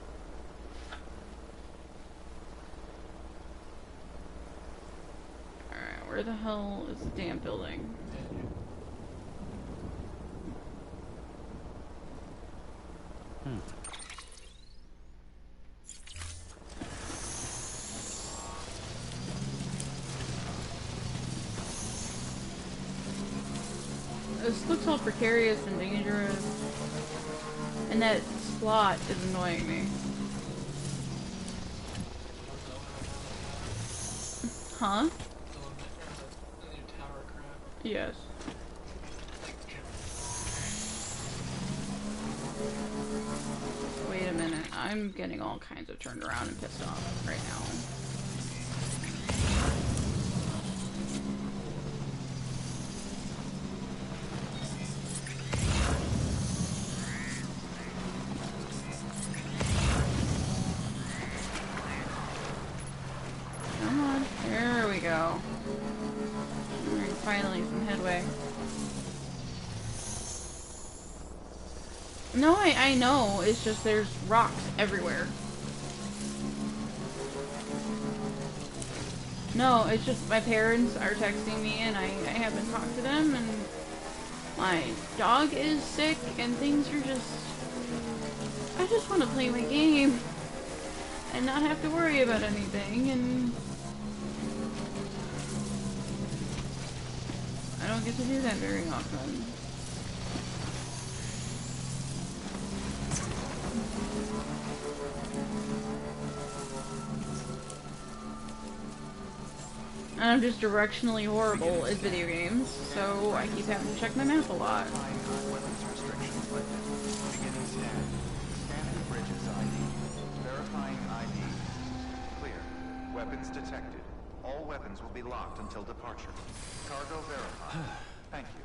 Alright, where the hell is the damn building? This looks all precarious and dangerous. And that slot is annoying me. Huh? The new tower crap. Yes. Wait a minute. I'm getting all kinds of turned around and pissed off right now. Come on. There we go. Alright, finally some headway. No, I know. It's just there's rocks everywhere. No, it's just my parents are texting me and I haven't talked to them and my dog is sick and things are just... I just want to play my game and not have to worry about anything, and I don't get to do that very often. And I'm just directionally horrible at video games, so I keep having to check my map a lot. Weapons restrictions lifted. Beginning scan. Scanning bridges ID. Verifying ID. Clear. Weapons detected. All weapons will be locked until departure. Cargo verified. Thank you.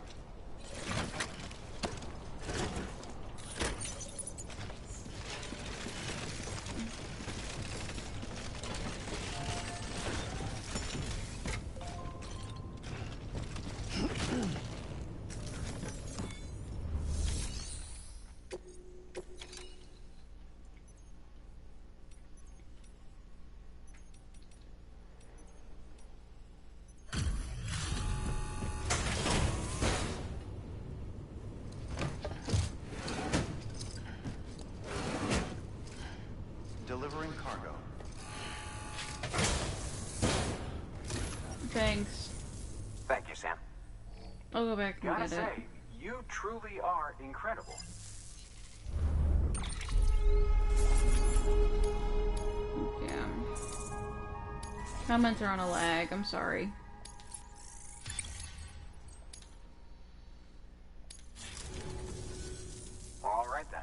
Delivering cargo. Thanks. Thank you, Sam. I'll go back and Gotta get it. say, you truly are incredible. Yeah. Comments are on a lag. I'm sorry. All right then.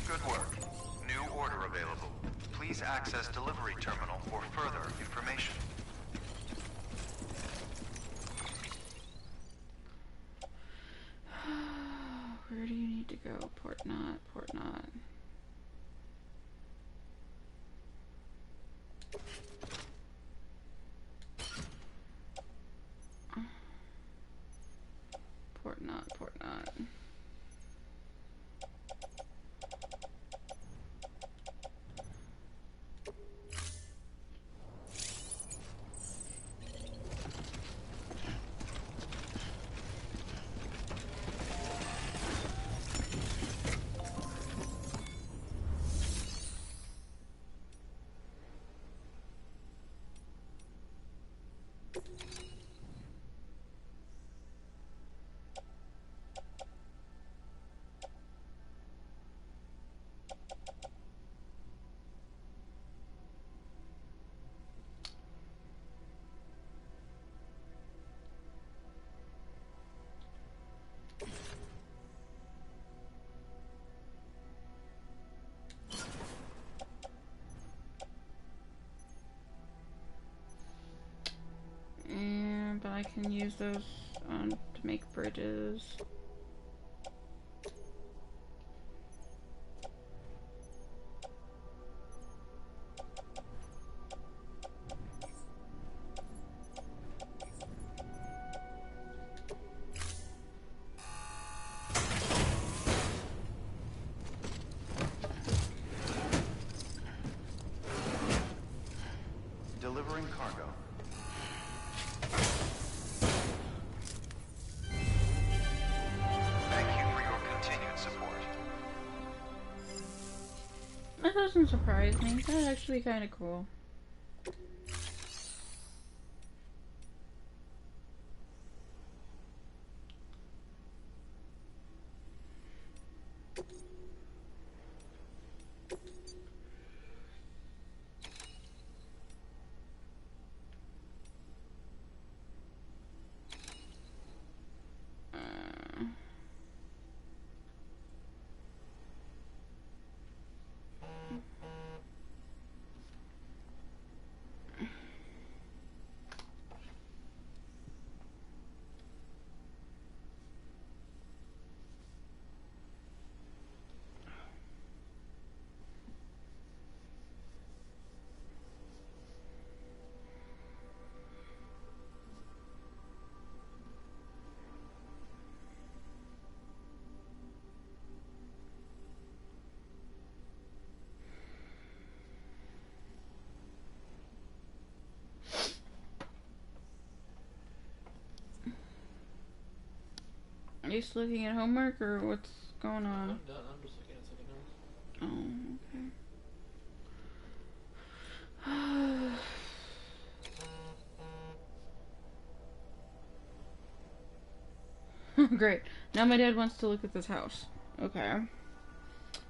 Good work. New order available. Please access delivery terminal for further information. Where do you need to go? Port not, port not. Port not, port not. But I can use those to make bridges. Delivering cargo. Thank you for your continued support. That doesn't surprise me. That's actually kind of cool. Are you still looking at homework or what's going on? I'm done. I'm just looking at something else. Oh, okay. Great. Now my dad wants to look at this house. Okay.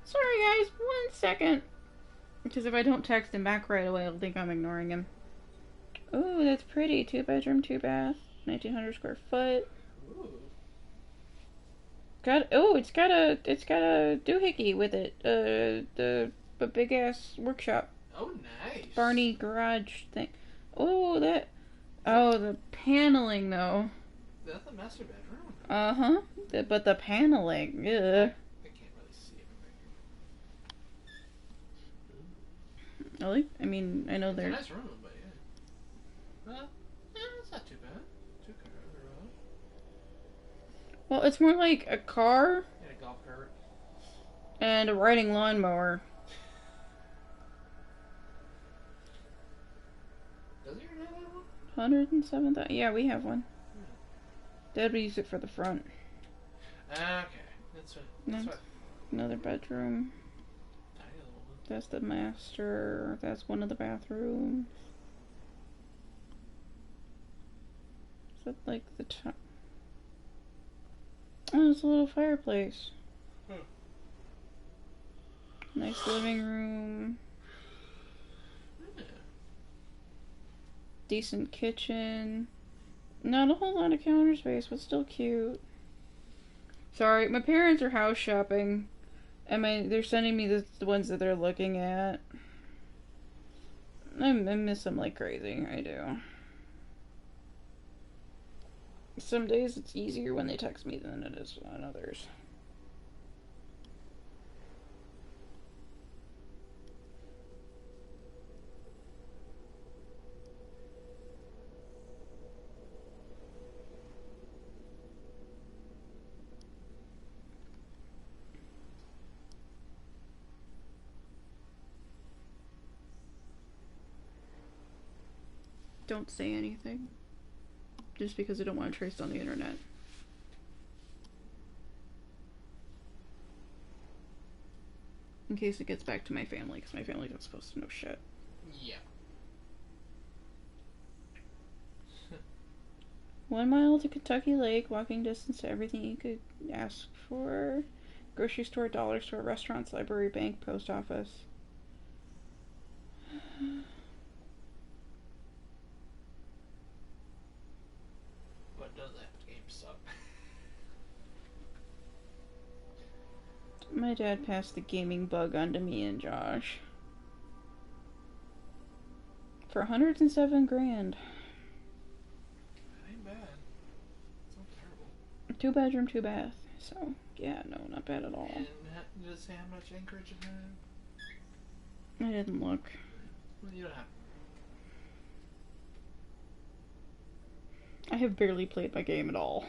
Sorry guys, 1 second. Because if I don't text him back right away, he'll think I'm ignoring him. Oh, that's pretty. 2-bedroom, 2-bath, 1,900 square foot. Ooh. It's got a doohickey with it. A big ass workshop. Oh, nice. Barney garage thing. Oh, the paneling though. That's the master bedroom. Uh-huh. But the paneling, ugh. I can't really see it from here. Really? I mean, I know It's a there's... nice room, but yeah. Well, yeah, it's not too bad. 2 cars in a row. Well, it's more like a car And a golf cart. and a riding lawnmower. Does he already have that one? 107,000. Yeah, we have one. Dad would use it for the front. Okay. That's what. Another bedroom. Tiny little one. That's the master. That's one of the bathrooms. Is that like the top? Oh, it's a little fireplace. Nice living room. Yeah. Decent kitchen. Not a whole lot of counter space, but still cute. Sorry, my parents are house shopping. And they're sending me the ones that they're looking at. I miss them like crazy. I do. Some days it's easier when they text me than it is on others. Don't say anything. Just because I don't want to trace on the internet. In case it gets back to my family, because my family's not supposed to know shit. Yeah. 1 mile to Kentucky Lake, walking distance to everything you could ask for. Grocery store, dollar store, restaurants, library, bank, post office. What does that game suck? My dad passed the gaming bug onto me and Josh. For 107 grand. That ain't bad. It's not terrible. 2 bedroom, 2 bath. So, yeah, no, not bad at all. And does it say how much acreage it had? I didn't look. Well, you don't have. I have barely played my game at all.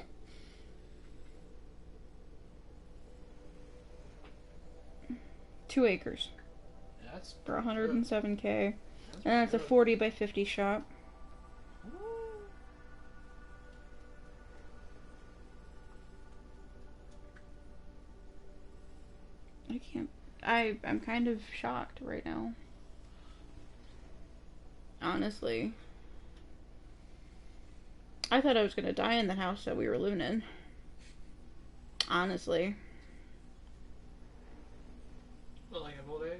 Two acres. Yeah, that's For 107K. That's And it's a good. 40 by 50 shop. Woo. I can't. I'm kind of shocked right now. Honestly. I thought I was gonna die in the house that we were living in. Honestly. Well, like of old age?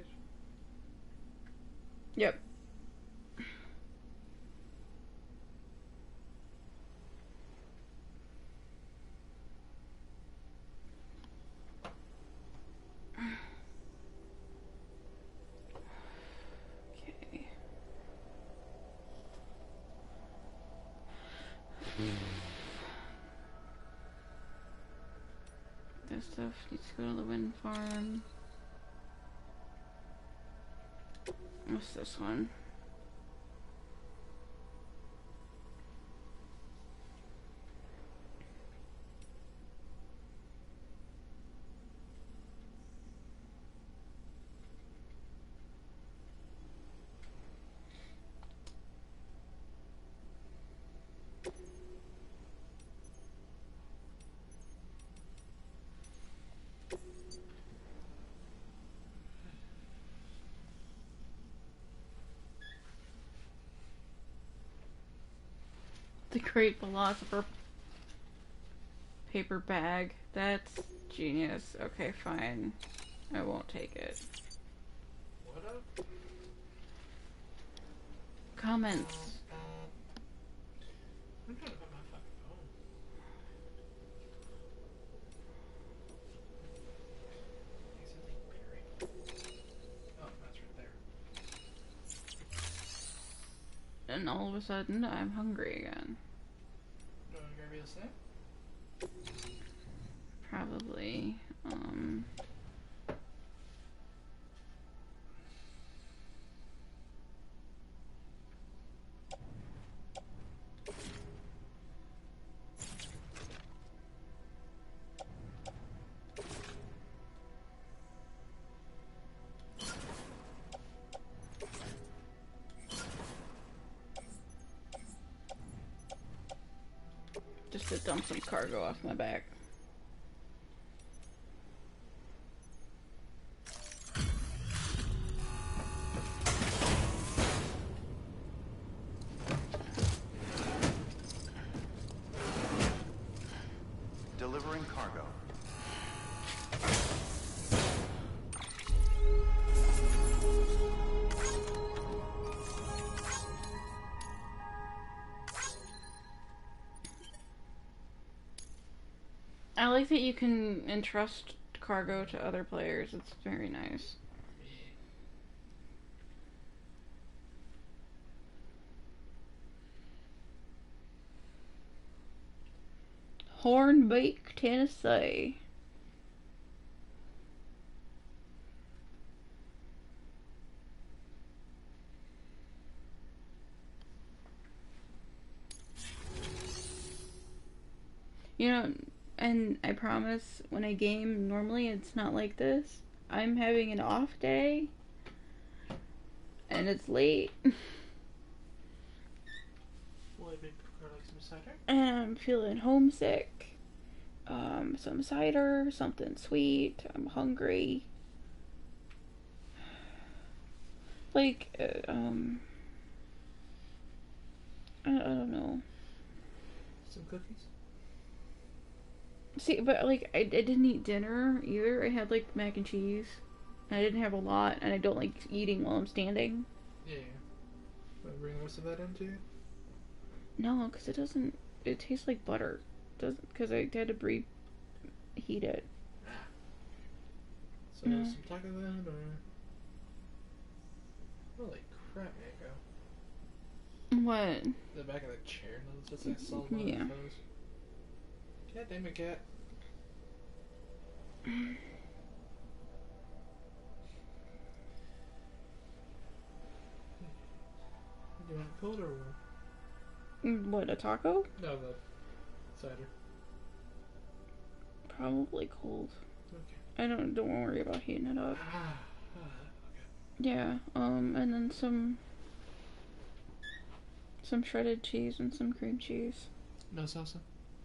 Yep. Okay. This stuff needs to go to the wind farm. What's this one? The Great Philosopher paper bag. That's genius. Okay, fine. I won't take it. What up? Comments. I'm trying to find my fucking phone. Accidentally buried. Oh, that's right there. And all of a sudden, I'm hungry again. Do you want to grab you a snack? Probably. Just to dump some cargo off my back. like that you can entrust cargo to other players. It's very nice. Hornbeak, Tennessee. You know, and I promise when I game, normally it's not like this. I'm having an off day, and it's late. Well, maybe like some cider? And I'm feeling homesick. Some cider, something sweet. I'm hungry. Like, I don't know. Some cookies? See, but like, I didn't eat dinner either. I had like mac and cheese. And I didn't have a lot, and I don't like eating while I'm standing. Yeah. Want to bring the rest of that into you? No, because it doesn't. It tastes like butter. Doesn't, because I had to heat it. So some taco then, or holy crap, Mango! What? The back of the chair. No, it's just like a solid line Yeah. of toes. God damn it, cat! Do you want it cold or warm? What, a taco? No, the cider. Probably cold. Okay. I don't worry about heating it up. Okay. Yeah, and then some shredded cheese and some cream cheese. No salsa?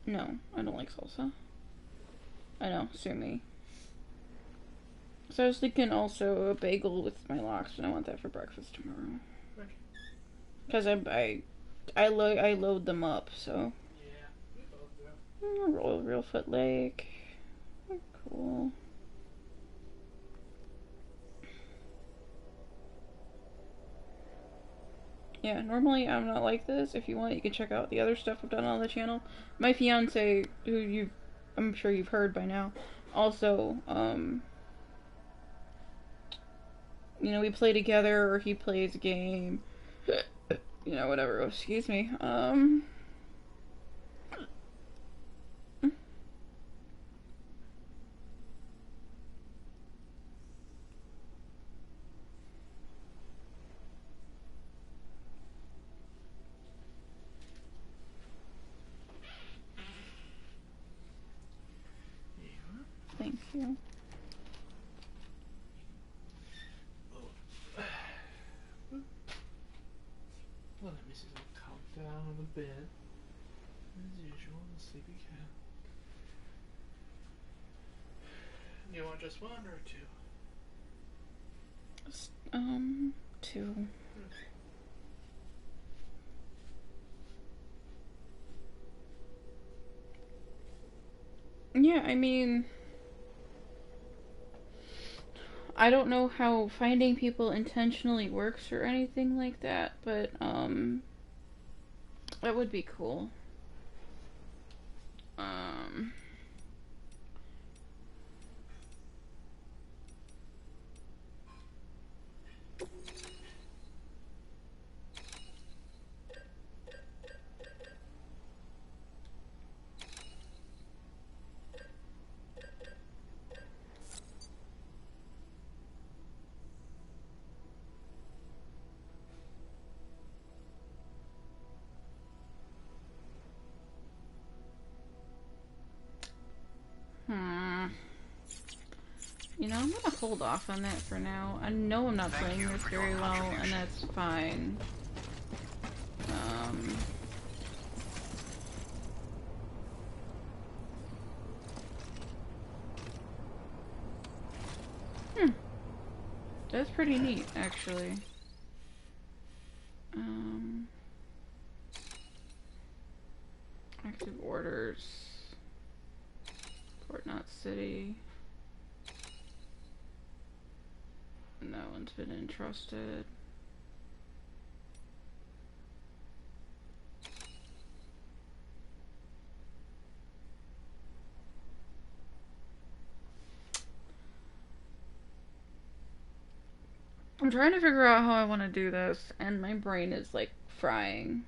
No, I don't like salsa. I know, sue me. So I was thinking also a bagel with my lox, and I want that for breakfast tomorrow. Because I load them up, so. Yeah, we both do. Real foot leg. Cool. Yeah, normally I'm not like this. If you want, you can check out the other stuff I've done on the channel. My fiance, who I'm sure you've heard by now, also, you know, we play together, or he plays a game. You know, whatever. Oh, excuse me. Thank you. Well, let me see. Calm down on the bed. As usual, the sleepy cat. You want just one or two? Two. Yeah, I mean, I don't know how finding people intentionally works or anything like that, but, that would be cool. You know, I'm gonna hold off on that for now. I know I'm not playing this very well, and that's fine. That's pretty neat, actually. Active orders. Port Knot City. And that one's been entrusted. I'm trying to figure out how I want to do this, and my brain is like frying.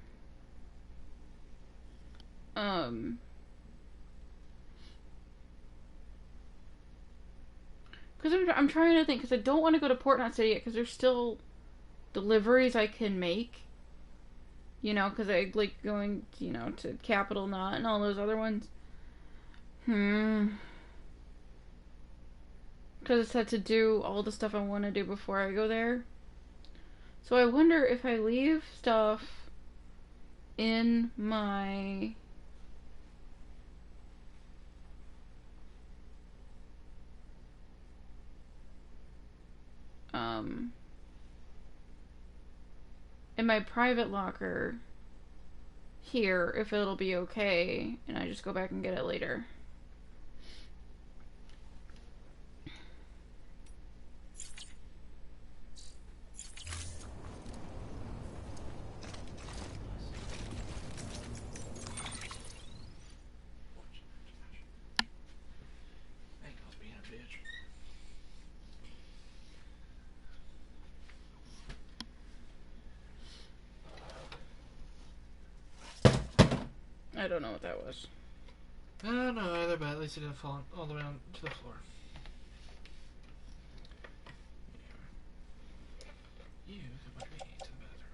Because I'm trying to think, because I don't want to go to Port Knot City yet, because there's still deliveries I can make. You know, because I like going, you know, to Capital Knot and all those other ones. Because it's had to do all the stuff I want to do before I go there. So I wonder if I leave stuff in my... in my private locker here, if it'll be okay, and I just go back and get it later. Ankle's being a bitch. I don't know what that was. I don't know either, but at least it didn't fall all the way on to the floor. You come with me to the bathroom.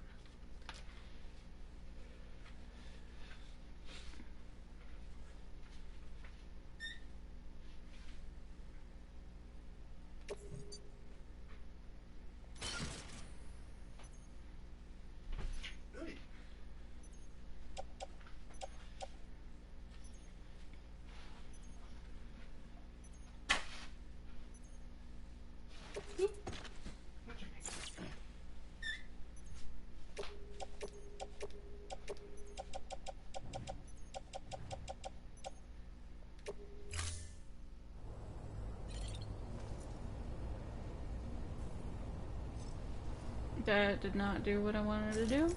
That did not do what I wanted to do.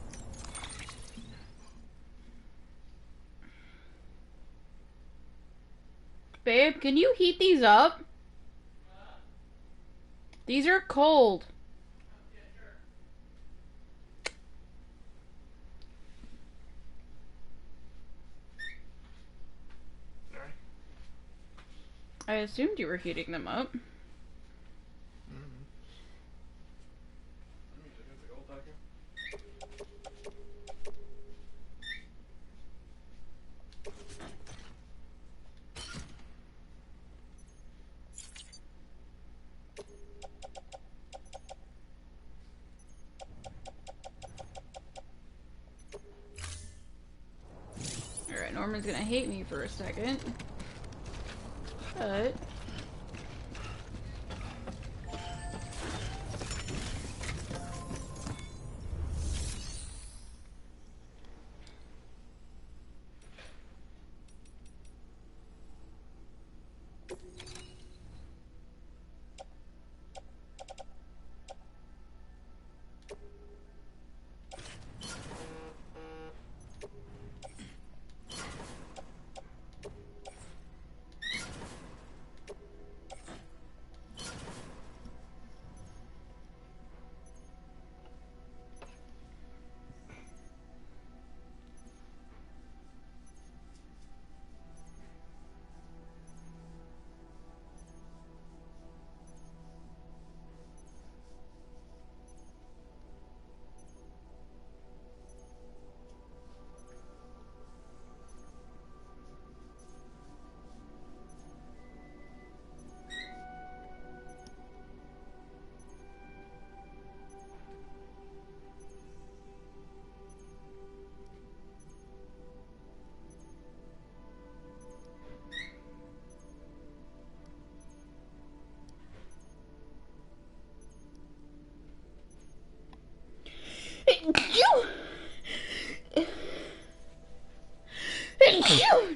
Babe, can you heat these up? These are cold. Sorry. I assumed you were heating them up. Alright, Norman's gonna hate me for a second. But...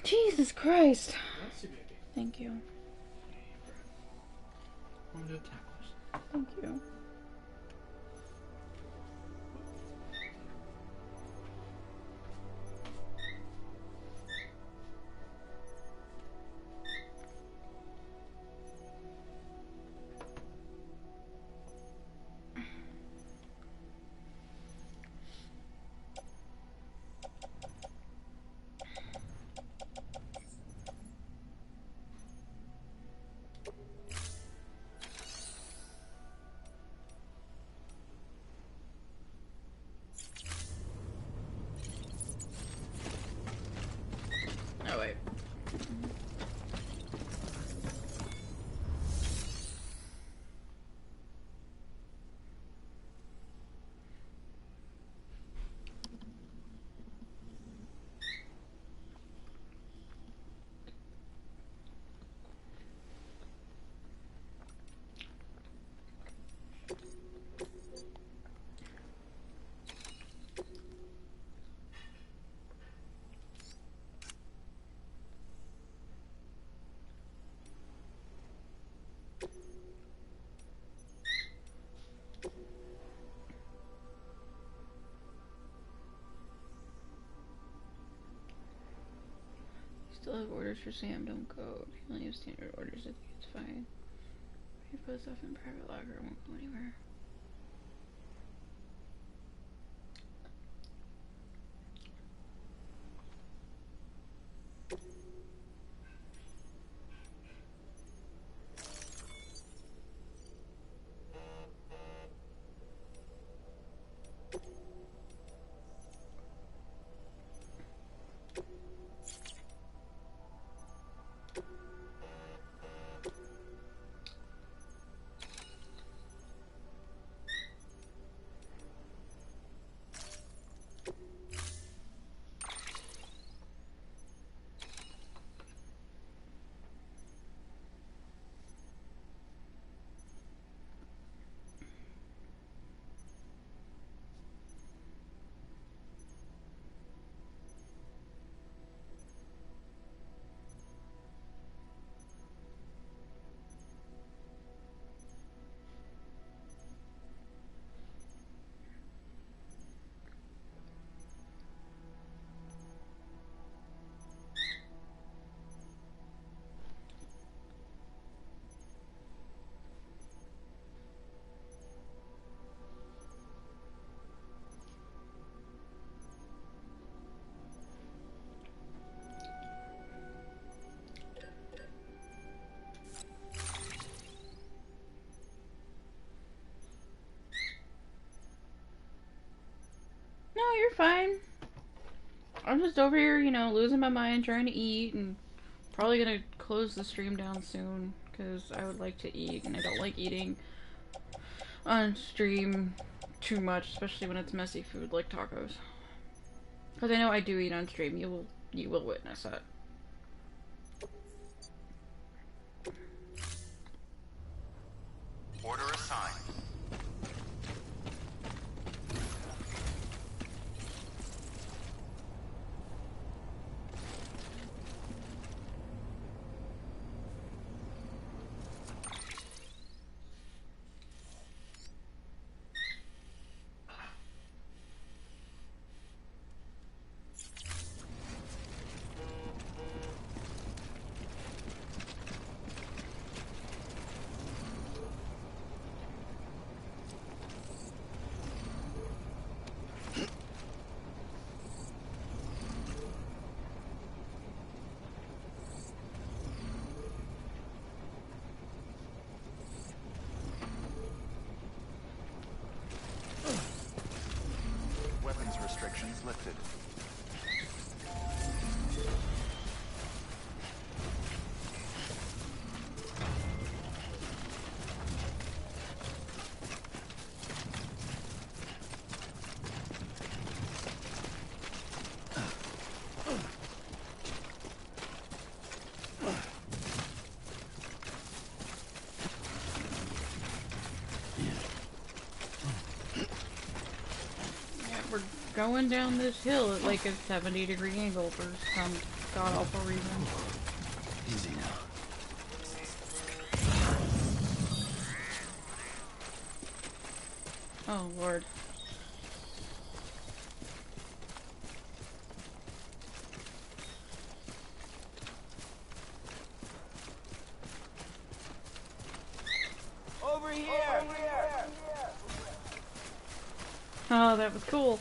Jesus Christ. That's you, baby. Thank you. I'm gonna do tacos. Thank you. Still have orders for Sam, don't go. He only have standard orders, I think it's fine. He put stuff in private locker, I won't go anywhere. No, you're fine. I'm just over here, you know, losing my mind trying to eat and probably gonna close the stream down soon because I would like to eat and I don't like eating on stream too much, especially when it's messy food like tacos. Because I know I do eat on stream. You will witness it. Order assigned. Restrictions lifted. Going down this hill at like a 70-degree angle for some god-awful reason. Easy now. Oh, Lord. Over here! Oh, that was cool.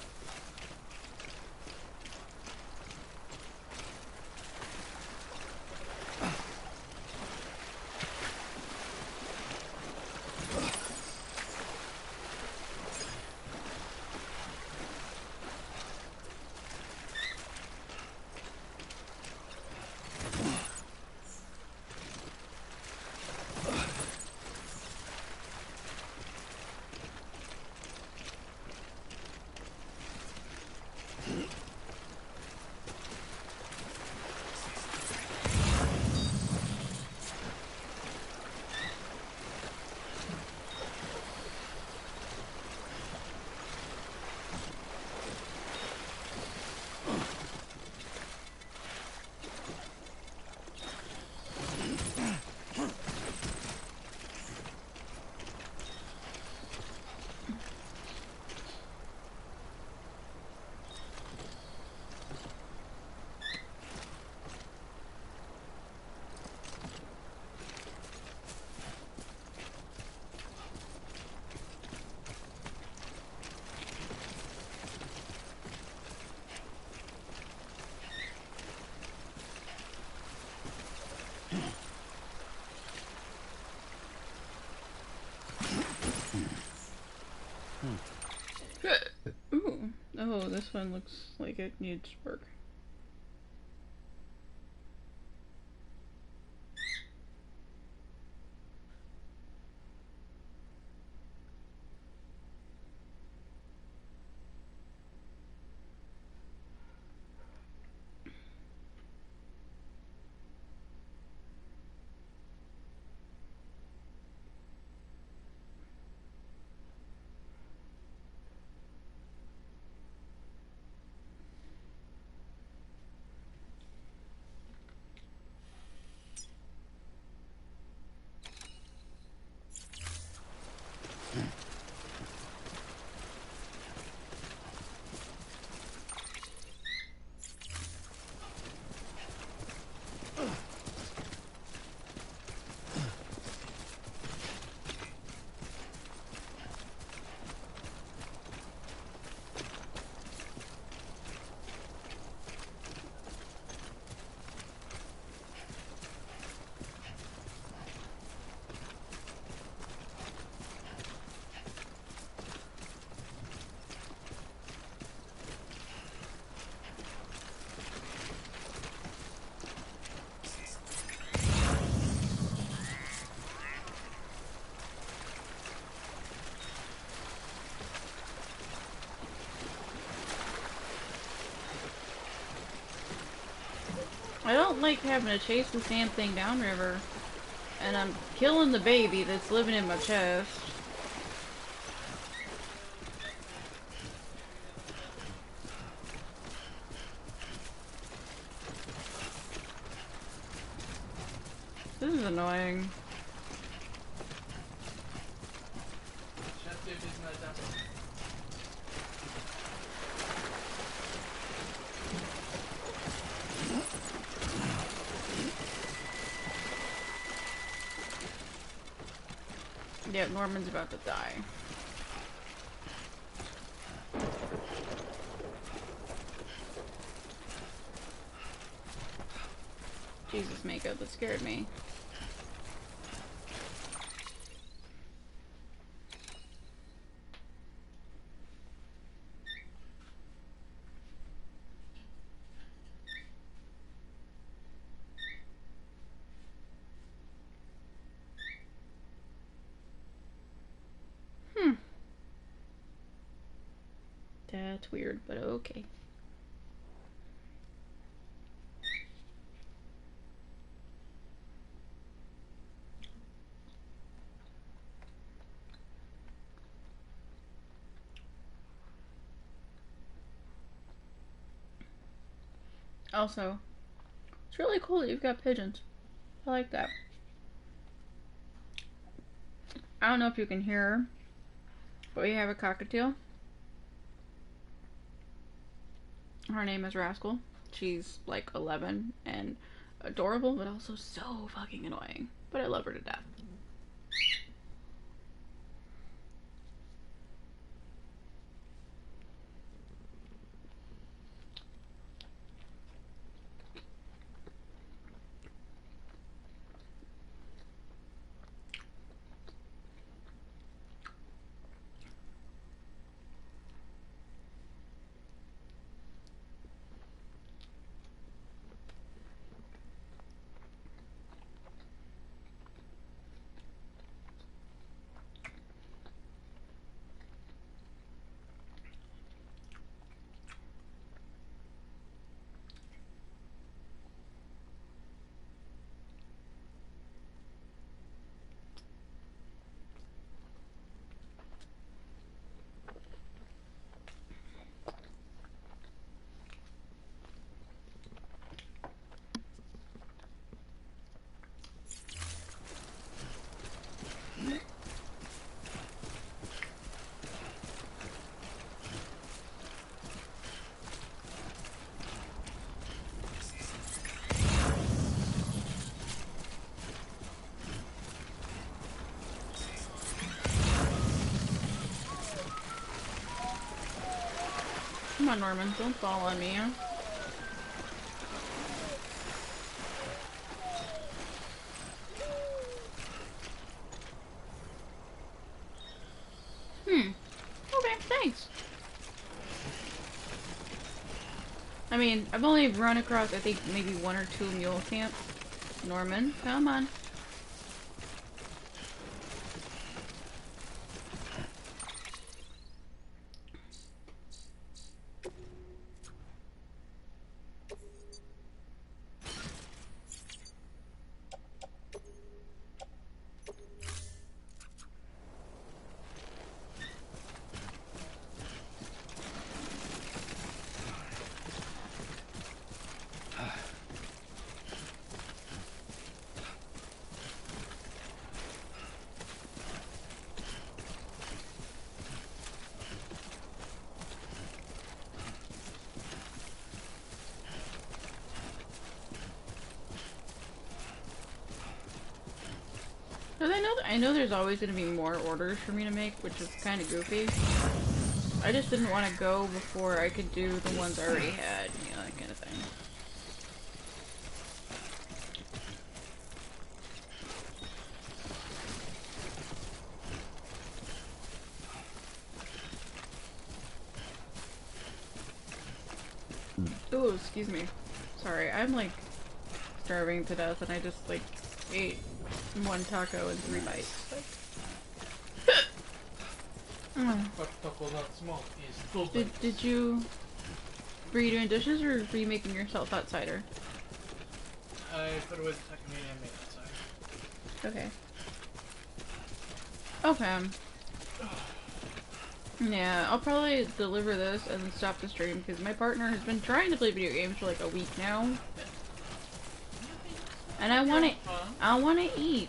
Ooh. Oh, this one looks like it needs work. I don't like having to chase this damn thing downriver. And I'm killing the baby that's living in my chest. This is annoying. Chef dude is not done. Yeah, Norman's about to die. Jesus, Mako, that scared me. That's weird, but okay. Also, it's really cool that you've got pigeons. I like that. I don't know if you can hear her, but we have a cockatiel. Her name is Rascal. She's like 11 and adorable, but also so fucking annoying. But I love her to death. Come on, Norman, don't fall on me. Thanks. I mean, I've only run across, I think, maybe 1 or 2 mule camps. Norman, come on. Cause I know there's always gonna be more orders for me to make, which is kind of goofy. I just didn't want to go before I could do the ones I already had, you know, that kind of thing. Oh, excuse me. Sorry, I'm like starving to death, and I just like ate 1 taco in 3 bites. Did you... Were you doing dishes, or were you making yourself that cider? I put away the taco meat and made that cider. Okay. Okay. Yeah, I'll probably deliver this and then stop the stream, because my partner has been trying to play video games for like a week now. And I wanna eat.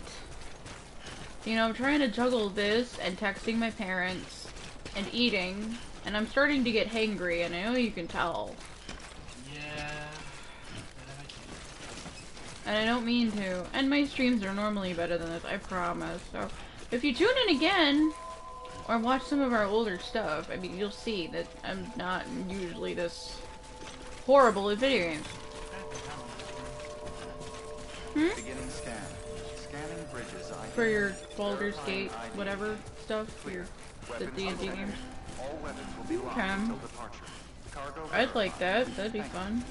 You know, I'm trying to juggle this and texting my parents and eating, and I'm starting to get hangry, and I know you can tell. Yeah. And I don't mean to. And my streams are normally better than this, I promise. So, if you tune in again, or watch some of our older stuff, I mean, you'll see that I'm not usually this horrible at video games. Beginning scan. Scanning bridges ID. For your Baldur's Gate, whatever stuff, your the D&D games. All weapons will be locked Okay. until departure. Cargo I'd like that. That'd be fun.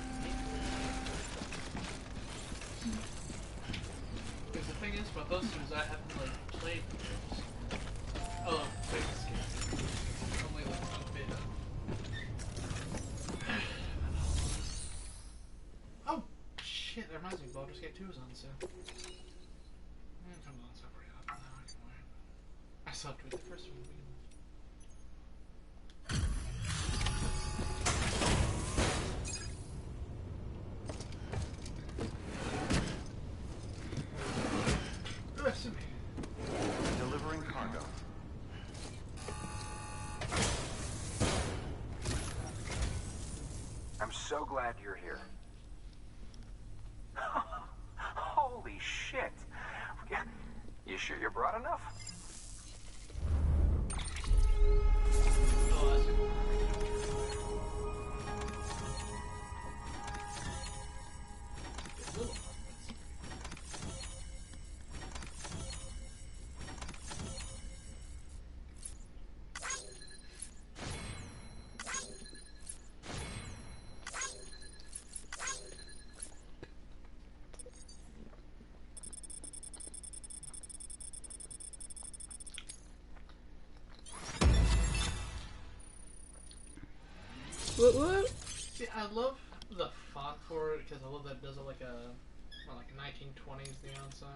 Because the thing is about those two is I haven't like played games. Oh, wait, this game. Only like one beta. Oh shit! That reminds me, Baldur's Gate 2 is on sale. Come on, it's not pretty hot now. I can wear it. I slept with the first one. delivering cargo. I'm so glad you're here. Holy shit. You sure you brought enough? What? See, I love the font for it because I love that it does it like a, well, like 1920s neon sign,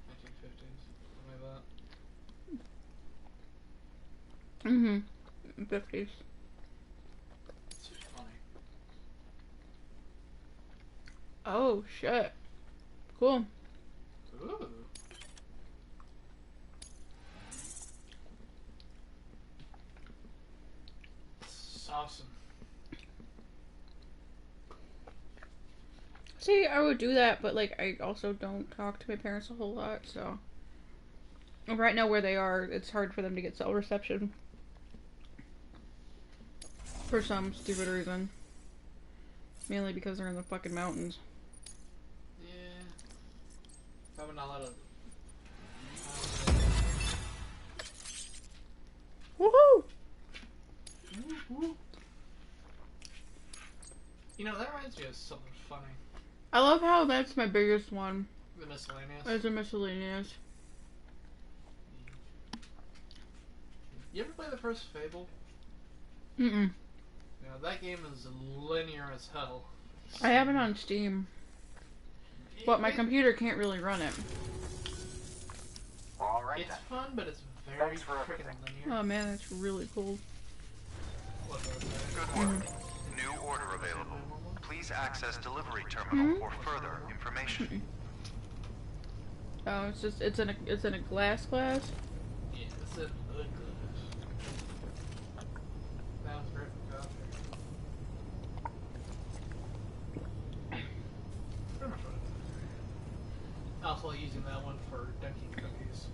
1950s, something like that. 50s. It's just funny. Oh, shit. Cool. Ooh. It's awesome. See, I would do that, but, like, I also don't talk to my parents a whole lot, so... Right now, where they are, it's hard for them to get cell reception. For some stupid reason. Mainly because they're in the fucking mountains. Yeah. Probably not a lot of... Woohoo! You know, that reminds me of something funny. I love how that's my biggest one. The miscellaneous. It's a miscellaneous. You ever play the first Fable? Mm-mm. Yeah, that game is linear as hell. I have it on Steam. But my computer can't really run it. All right It's then. fun, but it's very Thanks for freaking everything. linear. Oh man, that's really cool. What was that? Good work. New order available. Please access delivery terminal for further information. Oh, it's in a glass. Yeah, it's a good. That was great for coffee. Pretty much what it is. Also using that one for dunking cookies.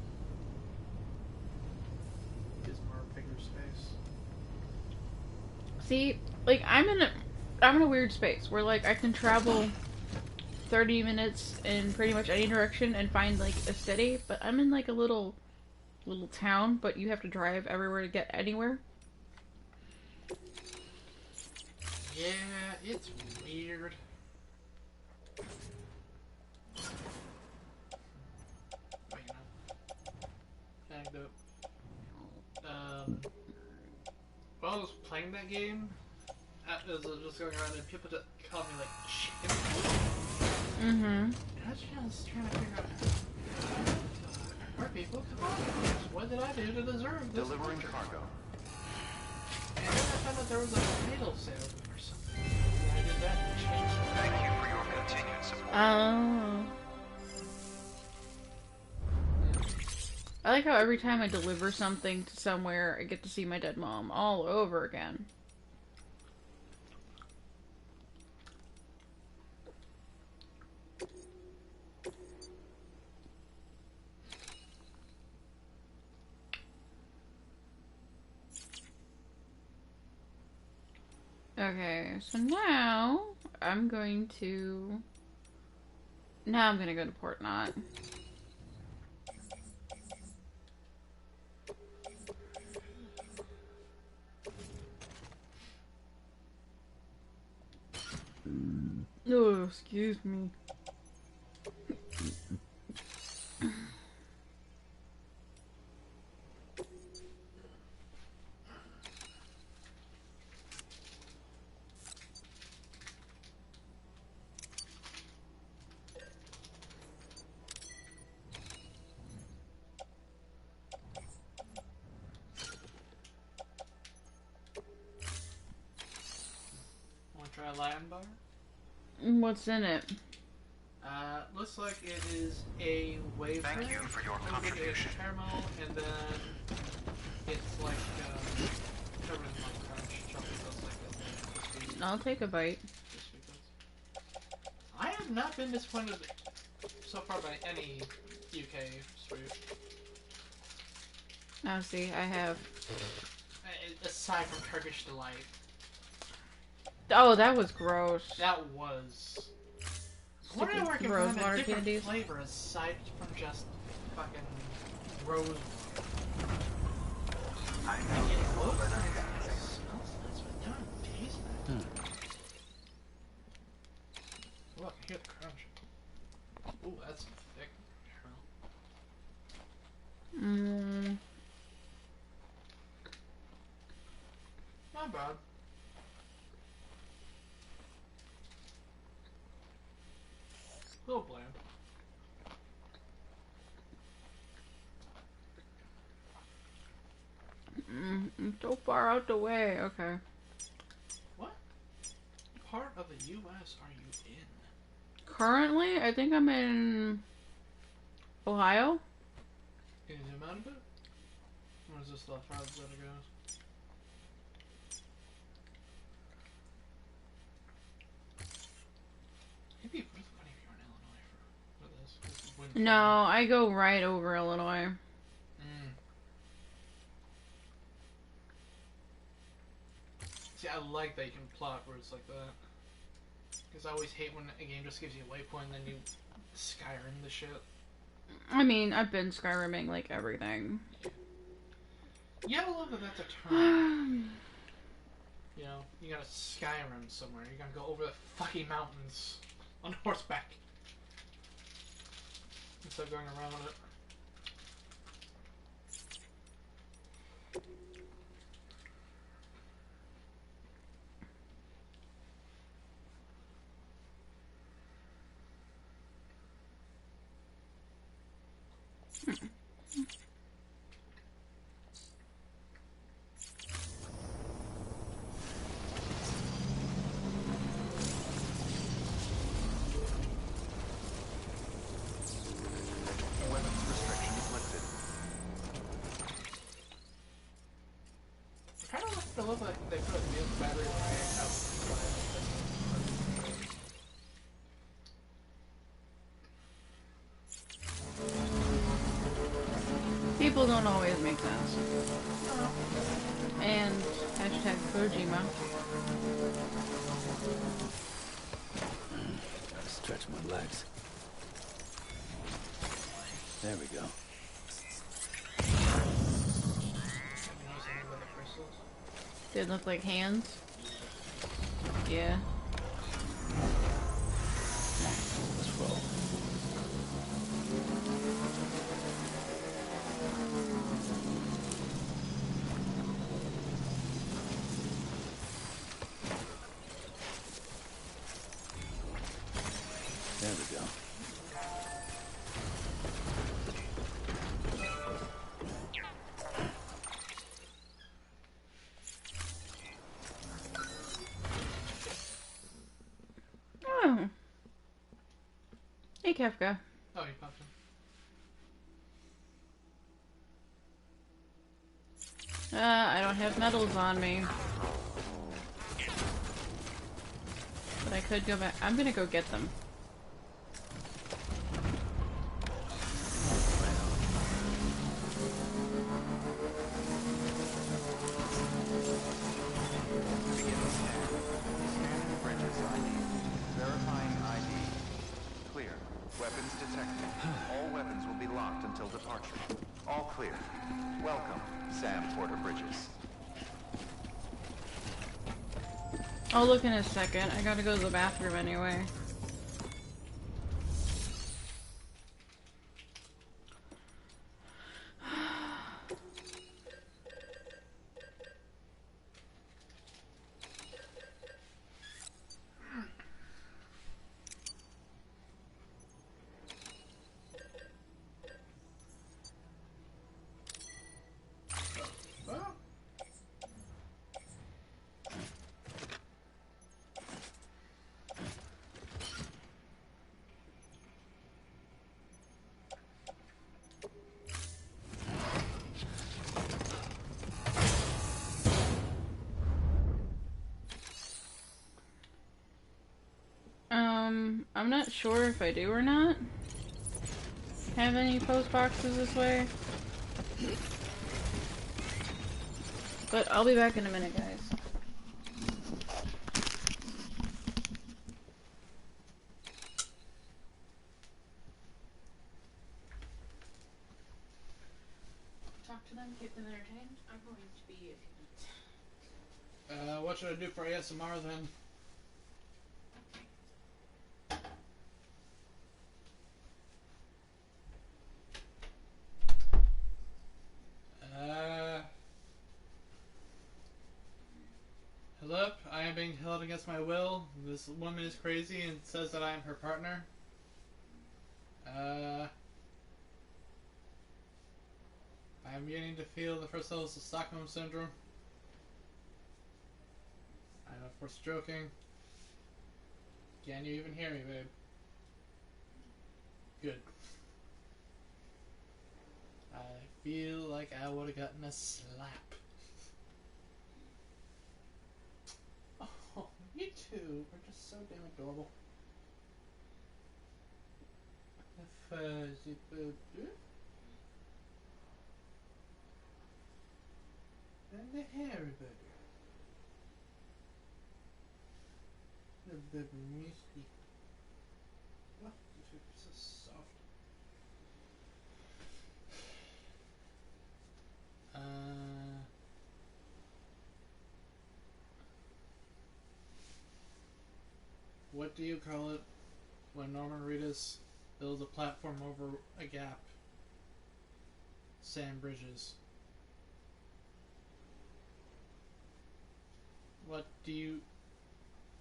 Gives more bigger space. See, like I'm in a weird space where like I can travel 30 minutes in pretty much any direction and find like a city, but I'm in like a little town, but you have to drive everywhere to get anywhere. Yeah, it's weird. Wait, no. Anecdote. While I was playing that game, as I was just going around and people just called me like chicken. Mm-hmm. And I was trying to figure out, where people, come on, what did I do to deserve this? Delivering cargo. And then I found out there was a fatal salesman or something. And I did that and changed it. Thank you for your continued support. Oh. I like how every time I deliver something to somewhere, I get to see my dead mom all over again. Okay, so now I'm going to... Now I'm going to go to Port Knot. Oh, excuse me. Want to try a lion bar? What's in it? Looks like it is a wafer. Thank you for your with contribution. a caramel, and then it's like covered in like crunch chocolate dust like this. I'll take a bite. I have not been disappointed so far by any UK sweet. Oh, see, I have. Aside from Turkish Delight. Oh, that was gross. That was. I wonder if we can Rose find a water different candies. flavor aside from just fucking rose water. I It know looks better nice, than it anything. smells nice, but it doesn't taste nice. Look, I hear the crunch. Ooh, that's thick. Not bad. A little bland. So far out the way. Okay. What part of the U.S. are you in? Currently, I think I'm in Ohio. Can you zoom out a bit? Or is this the farthest that it goes? It'd be really funny if you were in Illinois for this. This wouldn't No, I go right over Illinois. See, I like that you can plot routes like that. Because I always hate when a game just gives you a waypoint and then you Skyrim the shit. I mean, I've been Skyriming like everything. Yeah, I love that that's a term. You know, you got a Skyrim somewhere. You're gonna go over the fucking mountains on horseback instead of going around it. Weapons restrictions lifted. I kind of like the look like they put a new battery life out. People don't always make sense. And hashtag Kojima. Gotta stretch my legs. There we go. They look like hands. Yeah. Let's roll. There we go. Oh. Hey, Kefka. Oh, you popped him. I don't have medals on me. But I could go back. I'm gonna go get them. Begin scan. Scanning bridges ID. Verifying ID. Clear. Weapons detected. All weapons will be locked until departure. All clear. Welcome, Sam Porter Bridges. I'll look in a second. I gotta go to the bathroom anyway. Well, I'm not sure if I do or not have any post boxes this way. But I'll be back in a minute, guys. Talk to them, keep them entertained. I'm going to be a few minutes. what should I do for ASMR then? Hello, I am being held against my will. This woman is crazy and says that I am her partner. I am beginning to feel the first levels of Stockholm Syndrome. I am of course joking. Can you even hear me, babe? Good. I feel like I would have gotten a slap. Oh, you two are just so damn adorable. A fuzzy booger. And the hairy booger. The baby misty. Oh, these are so soft. what do you call it when Norman Reedus builds a platform over a gap? Sam Bridges. What do you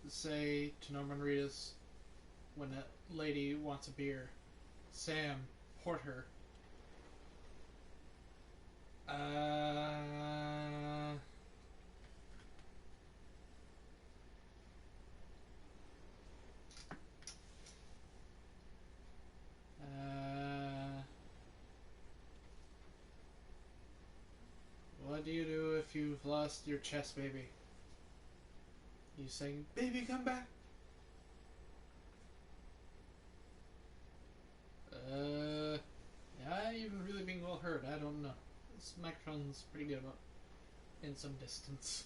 say to Norman Reedus when a lady wants a beer? Sam, port her. What do you do if you've lost your chess baby? You sing, "Baby, come back." Yeah, even really being well heard. I don't know. This microphone's pretty good about in some distance.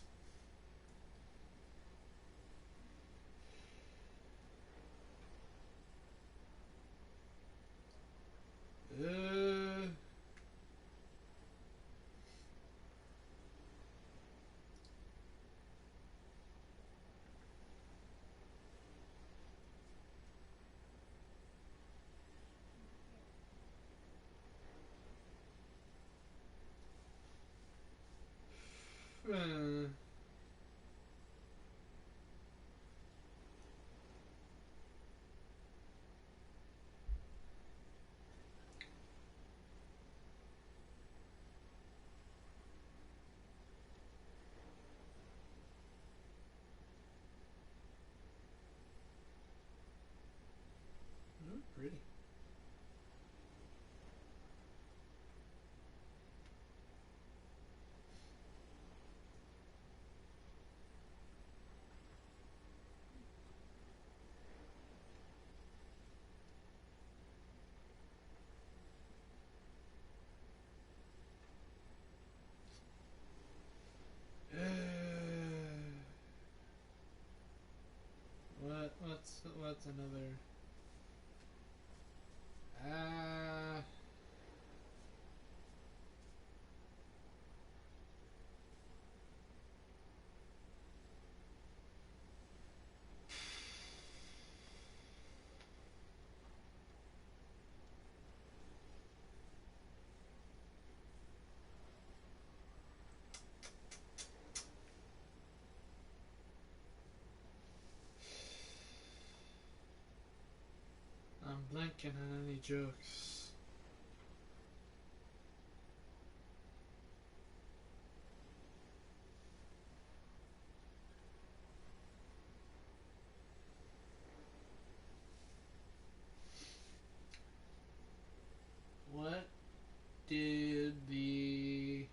Pretty. What's another? I'm blanking on any jokes. What did the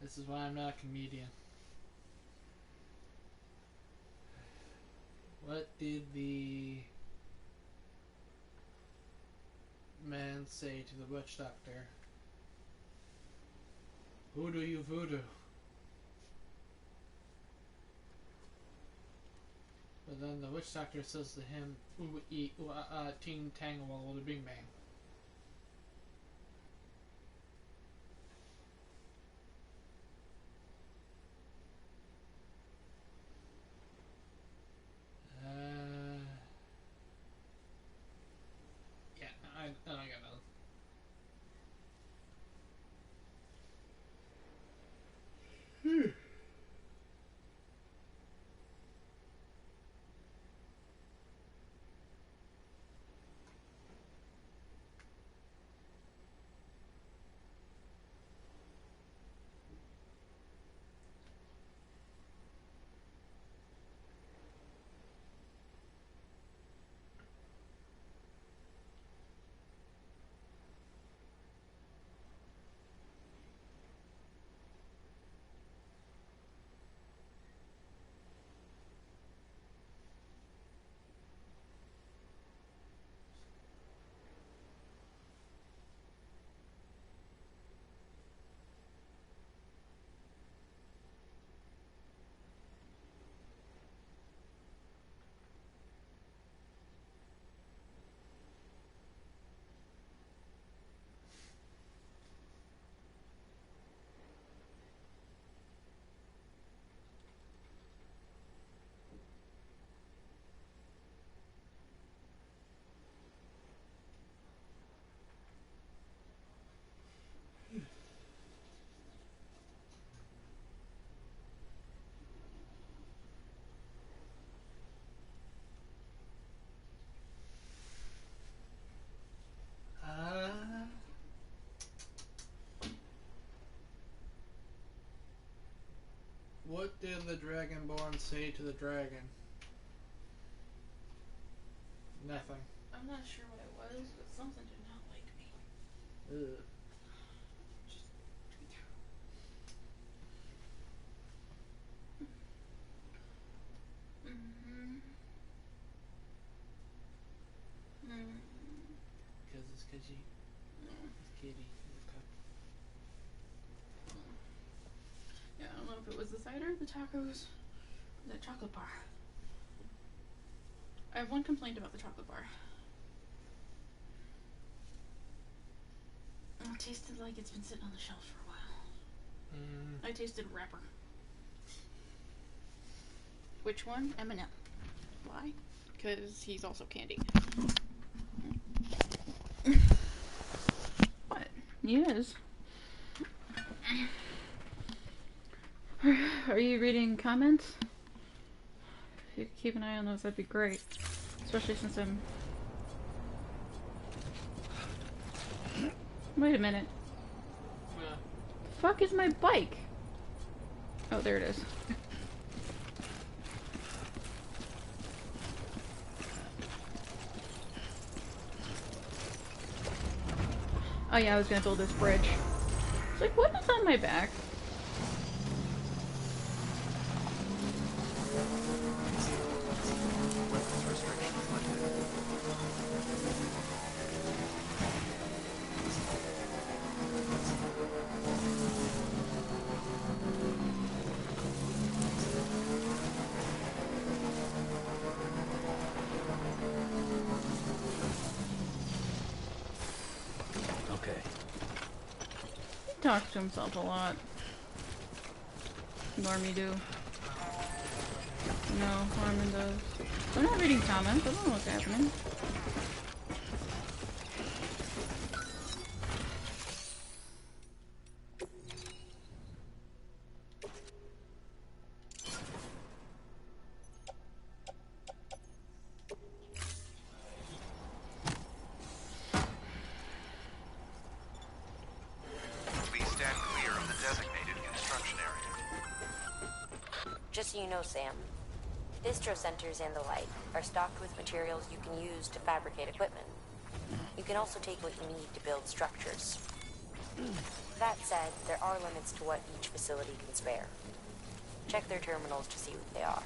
this is why I'm not a comedian. What did the man say to the witch doctor? Voodoo you voodoo. But then the witch doctor says to him, ooh ee ooh ting tang walla bing bang. Yeah, I got nothing. What did the Dragonborn say to the dragon? Nothing. I'm not sure what it was, but something did not like me. Ugh. Because it's Kitty. It's Kitty. It's a cup. Yeah, I don't know if it was the cider, the tacos, or the chocolate bar. I have one complaint about the chocolate bar. It tasted like it's been sitting on the shelf for a while. I tasted wrapper. Which one? M&M. Why? Because he's also candy. What? Yes. Are you reading comments? If you could keep an eye on those, that'd be great. Especially since I'm... Wait a minute. Yeah. The fuck is my bike? Oh, there it is. Oh yeah, I was gonna build this bridge. It's like, what is on my back? Weapons restrictions lifted. Okay. He talks to himself a lot. Normie do. No, Norman does. I'm not reading comments. I don't know what's happening. Please stand clear of the designated construction area. Just so you know, Sam, distro centers and the like are stocked with materials you can use to fabricate equipment. You can also take what you need to build structures. That said, there are limits to what each facility can spare. Check their terminals to see what they are.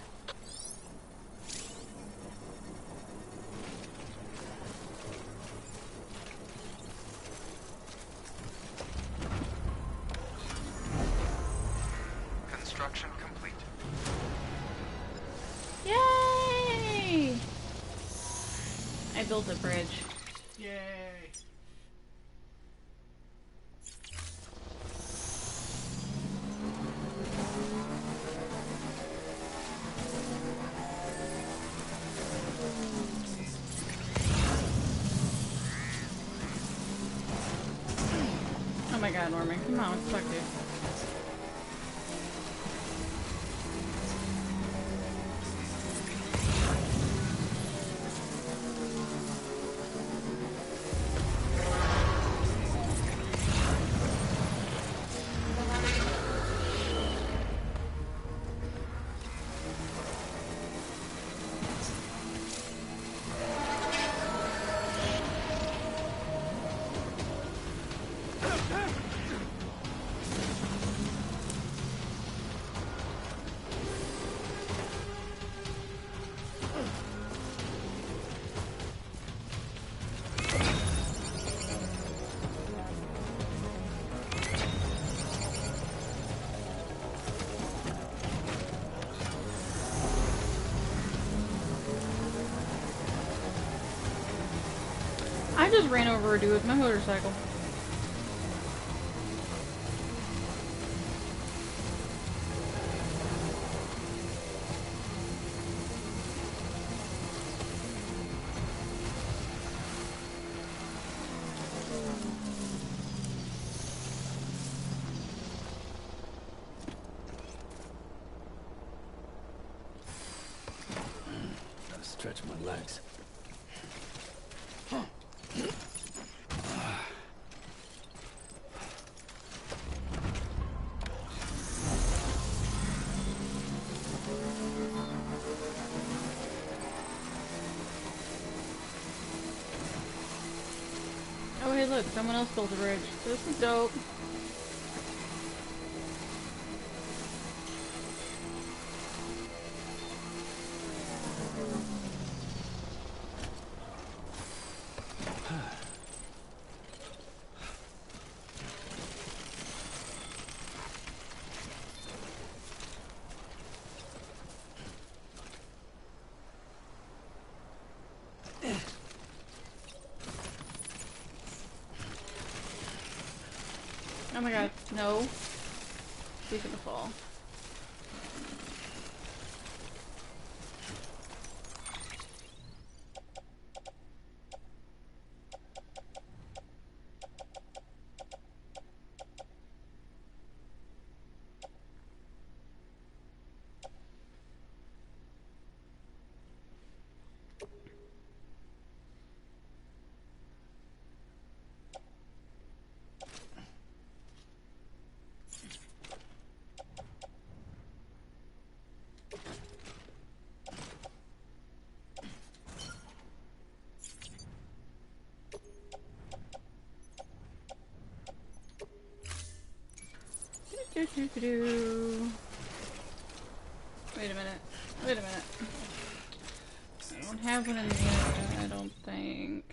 Construction complete. Yay! I built a bridge. Yay! Oh my god, Norman, come on, what the fuck, dude? I just ran over a dude with my motorcycle. Gotta stretch my legs. hey look, someone else built a bridge. This is dope. Oh my god, no. He's gonna fall. Do-do-do-do. Wait a minute. Wait a minute. I don't have one in the area, I don't think.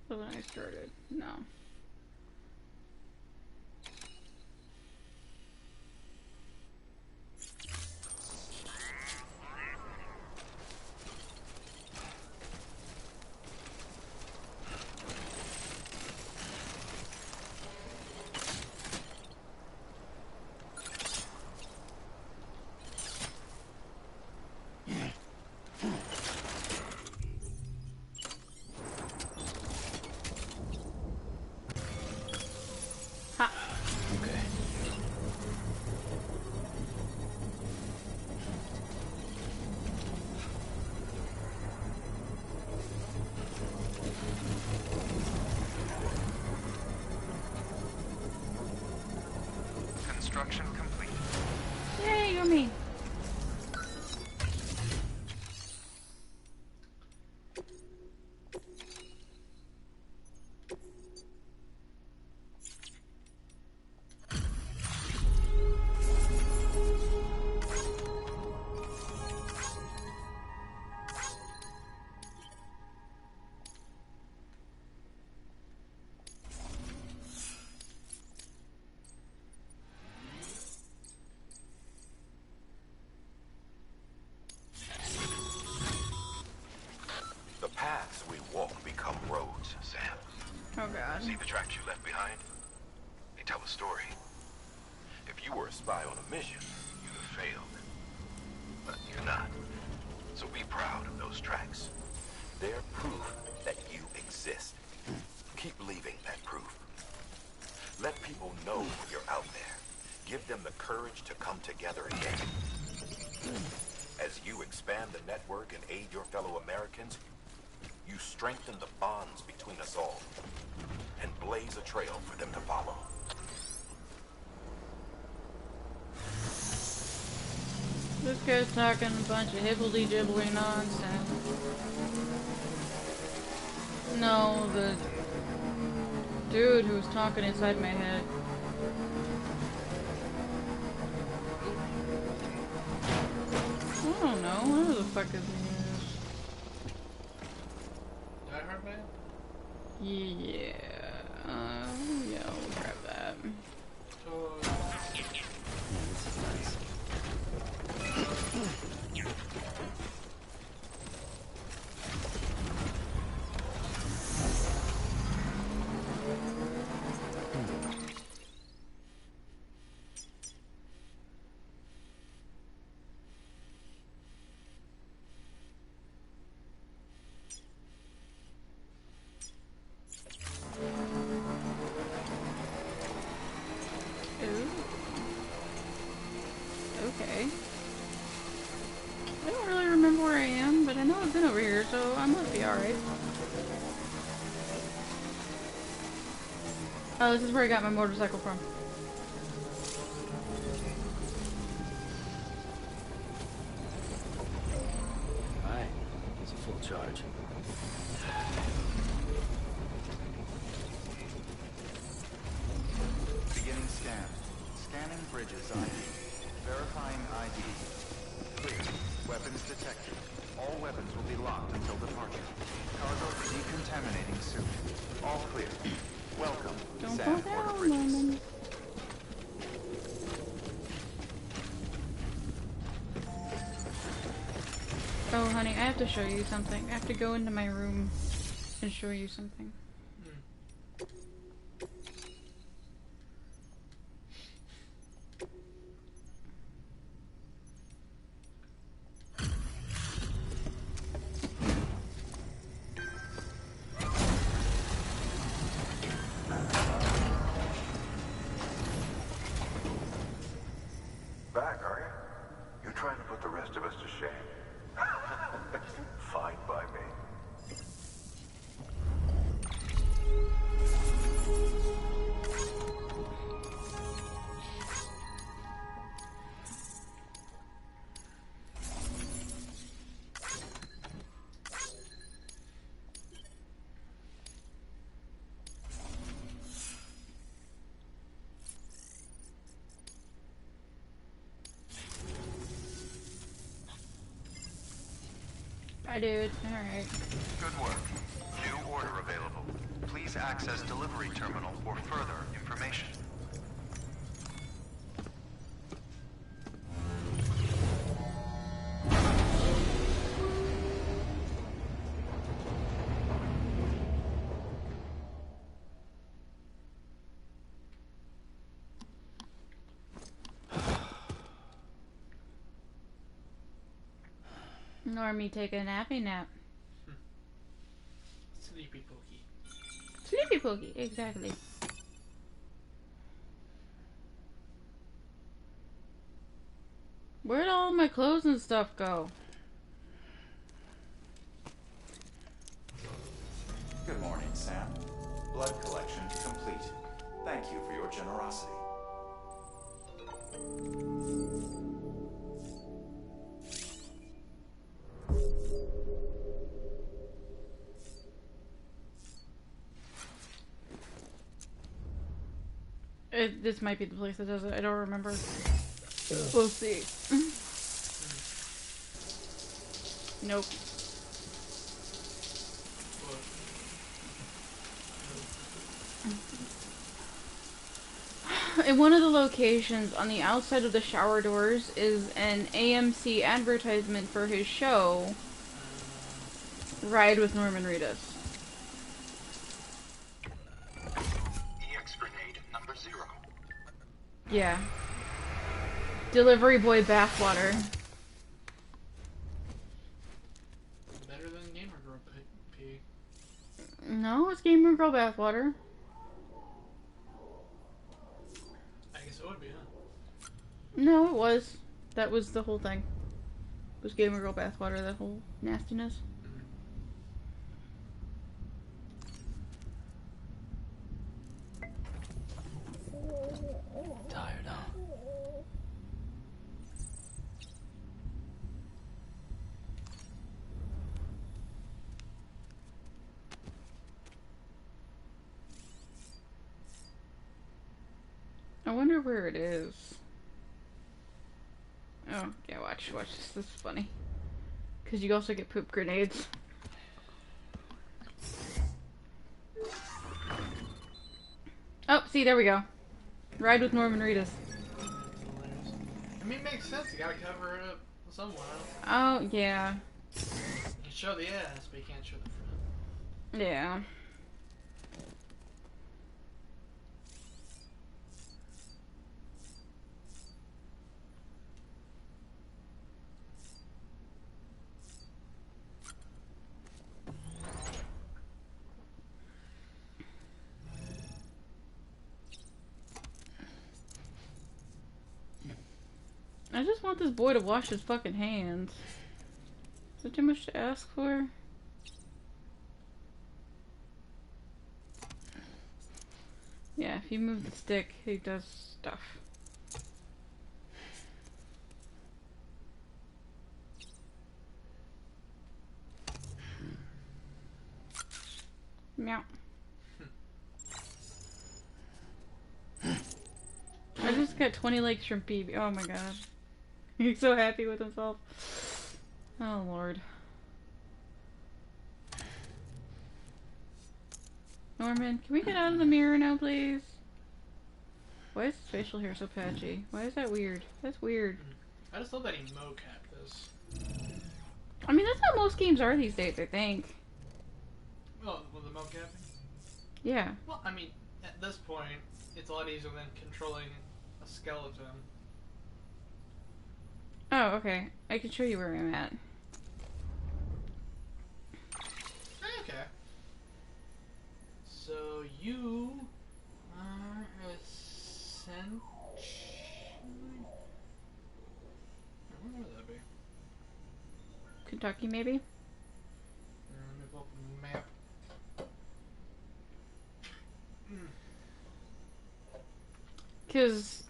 When I started, no. Ha! Okay. Construction complete. Yay, you're me! The paths we walk become roads, Sam. Oh god. See the tracks you left behind? They tell a story. If you were a spy on a mission, you'd have failed. But you're not. So be proud of those tracks. They're proof that you exist. Keep leaving that proof. Let people know you're out there. Give them the courage to come together again. As you expand the network and aid your fellow Americans, you strengthen the bonds between us all and blaze a trail for them to follow. This guy's talking a bunch of hibbledy-jibbly nonsense. No, the dude who was talking inside my head. I don't know, whatever the fuck his name Die Hard Man? is. Yeah. Yeah, we'll grab that. So, This is nice. Oh, this is where I got my motorcycle from. Alright, it's a full charge. Beginning scan. Scanning bridges ID. Verifying ID. Clear. Weapons detected. All weapons will be locked until departure. Cargo decontaminating soon. All clear. Welcome, Don't Sand fall Border down, Bridges. woman. Oh, honey, I have to show you something. I have to go into my room and show you something. Back, are you? You're trying to put the rest of us to shame. Fine by me. Bye, dude. Alright. Good work. New order available. Please access delivery terminal for further information. Normie take a nappy nap. Sleepy pokey. Sleepy pokey, exactly. Where'd all my clothes and stuff go? Good morning, Sam. Blood collection complete. Thank you for your generosity. This might be the place that does it. I don't remember. We'll see. Nope. In one of the locations on the outside of the shower doors is an AMC advertisement for his show, Ride with Norman Reedus. EX grenade number 0. Yeah. Delivery boy bathwater. Better than Gamer Girl Pig. No, it's Gamer Girl bathwater. I guess it would be, huh? No, it was. That was the whole thing. It was Gamer Girl bathwater, that whole nastiness. Tired, huh? I wonder where it is. Oh, yeah, watch this. This is funny. Because you also get poop grenades. Oh, see, there we go. Ride with Norman Reedus. I mean, it makes sense. You gotta cover it up somewhere. Oh, yeah. You can show the ass, but you can't show the front. Yeah. I just want this boy to wash his fucking hands. Is that too much to ask for? Yeah, if you move the stick, it does stuff. Meow. I just got 20 likes from PB. Oh my god. He's so happy with himself. Oh lord. Norman, can we get out of the mirror now, please? Why is his facial hair so patchy? Why is that weird? That's weird. I just love that he mocapped this. I mean, that's how most games are these days, I think. Oh, well, the mocapping? Yeah. Well, I mean, at this point, it's a lot easier than controlling a skeleton. Oh, okay. I can show you where I'm at. Okay. So you are essentially... Where would that be? Kentucky, maybe? Let me pull up the map. Because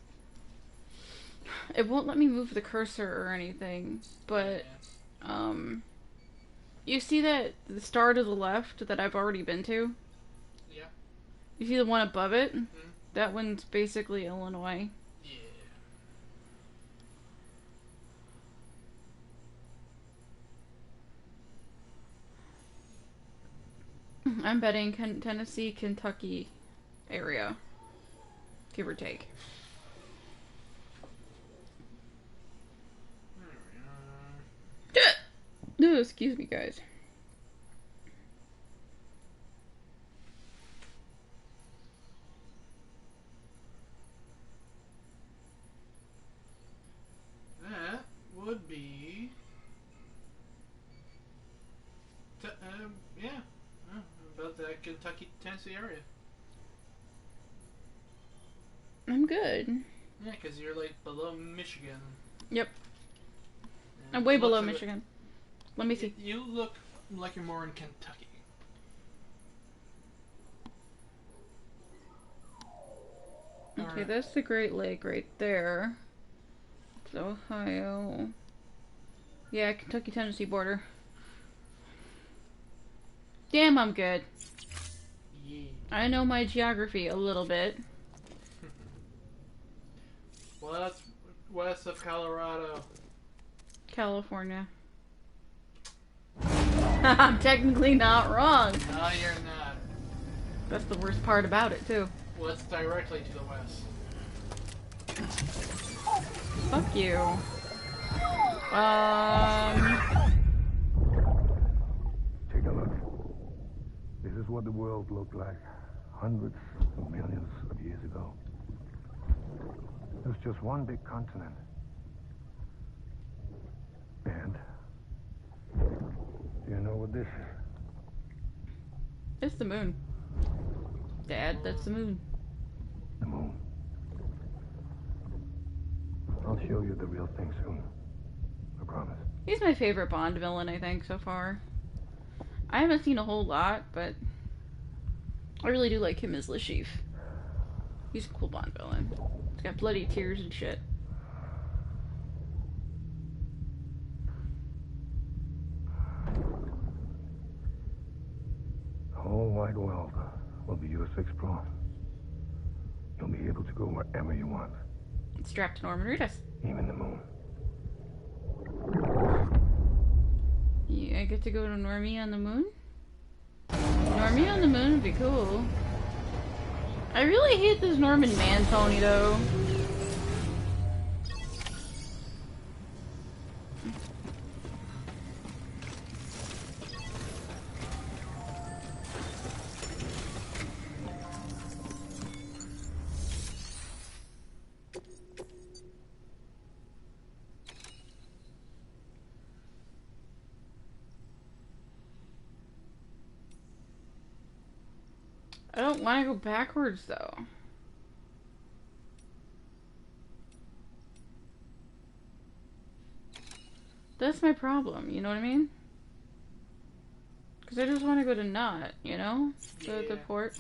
it won't let me move the cursor or anything, but you see that the star to the left that I've already been to? Yeah. You see the one above it? Mm-hmm. That one's basically Illinois. Yeah. I'm betting Tennessee, Kentucky area. Give or take. No, excuse me, guys. That would be... yeah. About that Kentucky, Tennessee area. I'm good. Yeah, because you're like below Michigan. Yep. And I'm way looks below of it- Michigan. Let me see. You look like you're more in Kentucky. Okay, Alright. that's the Great Lake right there. It's Ohio. Yeah, Kentucky-Tennessee border. Damn, I'm good. Yeah. I know my geography a little bit. Well, that's west of Colorado. California. I'm technically not wrong. No, you're not. That's the worst part about it, too. Well, it's directly to the west. Fuck you. Take a look. This is what the world looked like hundreds of millions of years ago. It was just one big continent. And do you know what this is? It's the moon. Dad, that's the moon. The moon. I'll show you the real thing soon. I promise. He's my favorite Bond villain, I think, so far. I haven't seen a whole lot, but I really do like him as Lashif. He's a cool Bond villain. He's got bloody tears and shit. The whole wide world will be yours to explore. You'll be able to go wherever you want. Strapped to Norman Reedus. Even the moon. Yeah, I get to go to Normie on the moon? Normie on the moon would be cool. I really hate this Norman man pony though. I don't want to go backwards, though. That's my problem, you know what I mean? Because I just want to go to Knot, you know? The port.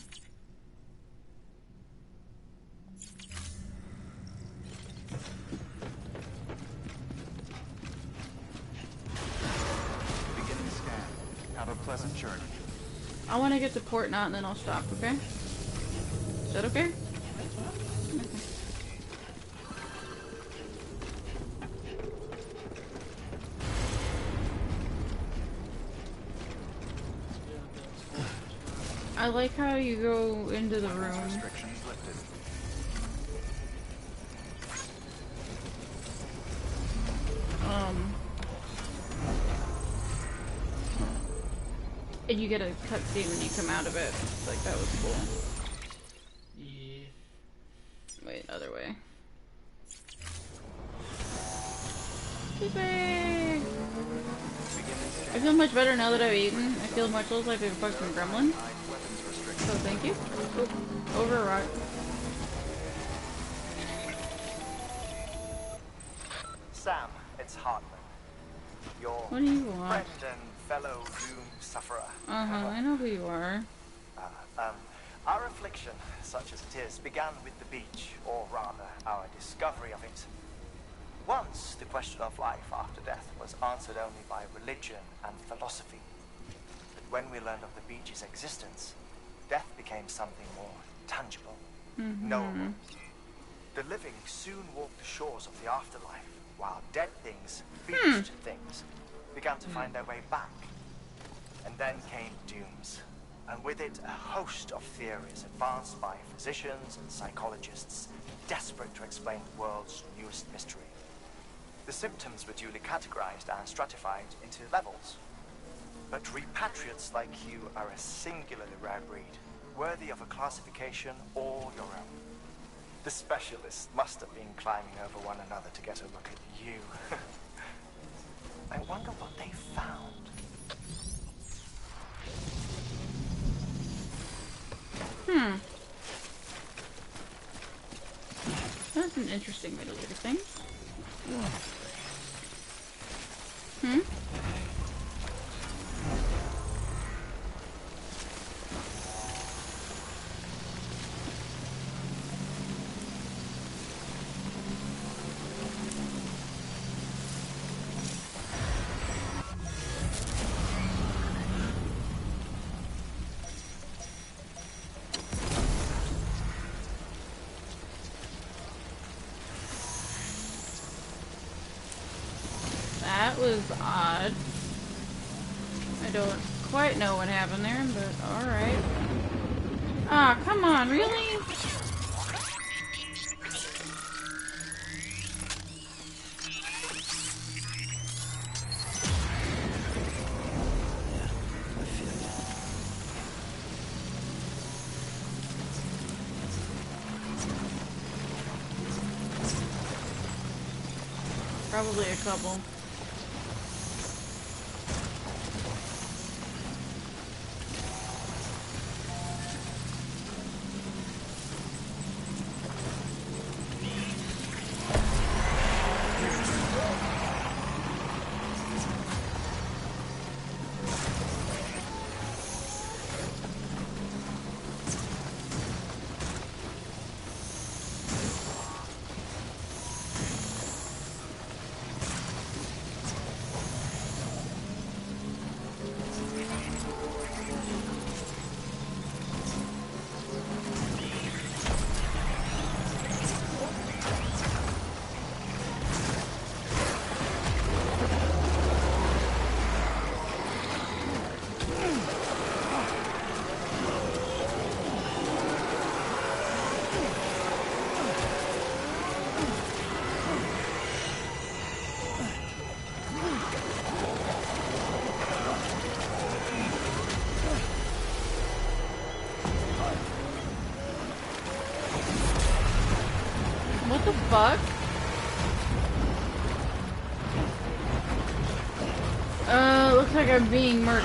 I want to get to port now and then I'll stop, okay? Is that okay? I like how you go into the room. Restrictions lifted. And you get a cutscene when you come out of it. Like, that was cool. Yeah. Wait, other way. This way! I feel much better now that I've eaten. I feel much less like a fucking gremlin. So thank you. Oop. Over a rock. Sam, it's Hartman. Your What do you want? friend and fellow doom sufferer. I know who you are. Our affliction, such as it is, began with the beach, or rather, our discovery of it. Once, the question of life after death was answered only by religion and philosophy. But when we learned of the beach's existence, death became something more tangible, knowable. The living soon walked the shores of the afterlife, while dead things, beached things, began to find their way back. And then came dooms, and with it a host of theories advanced by physicians and psychologists, desperate to explain the world's newest mystery. The symptoms were duly categorized and stratified into levels. But repatriates like you are a singularly rare breed, worthy of a classification all your own. The specialists must have been climbing over one another to get a look at you. I wonder what they found. That's an interesting way to look at things. That was odd. I don't quite know what happened there, but alright. Ah, come on, really? Probably a couple. What the fuck? Looks like I'm being murdered.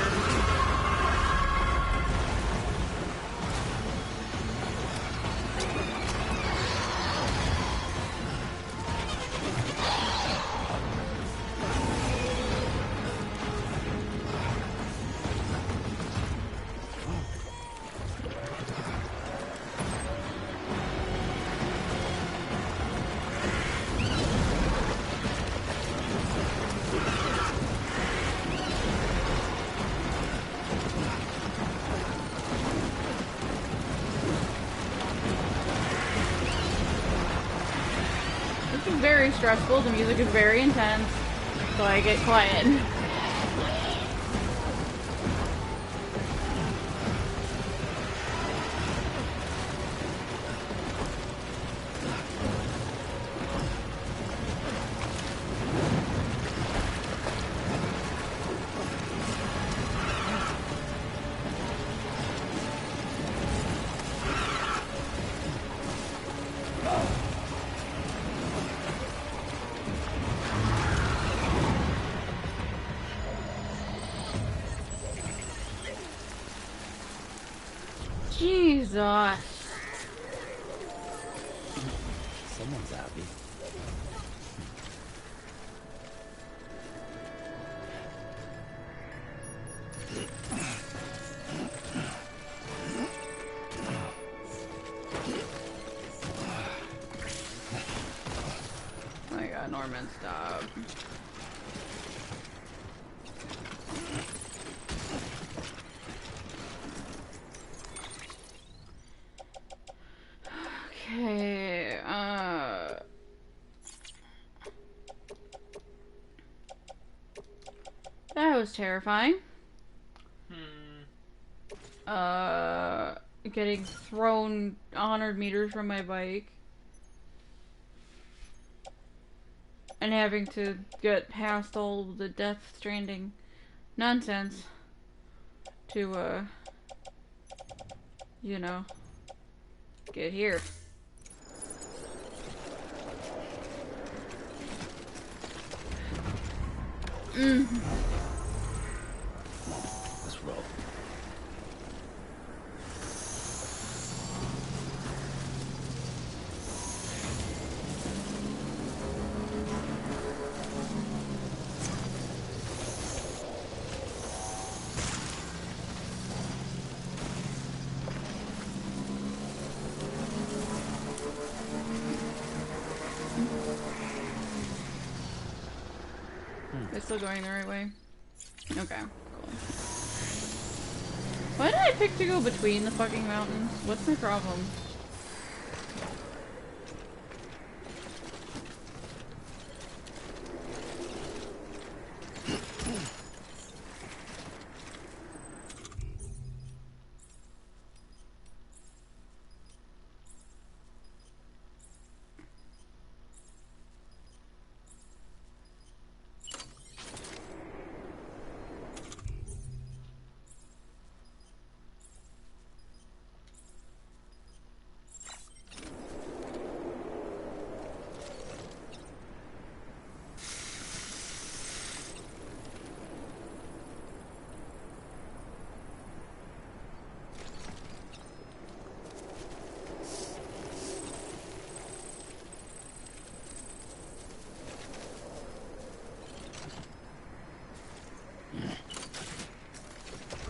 very stressful, the music is very intense, so I get quiet. Jesus. Someone's happy. Oh my god, Norman, stop. Okay, that was terrifying. Getting thrown honored meters from my bike. And having to get past all the Death Stranding nonsense to, you know, get here. Let's roll. Am I still going the right way? Okay, cool. Why did I pick to go between the fucking mountains? What's my problem?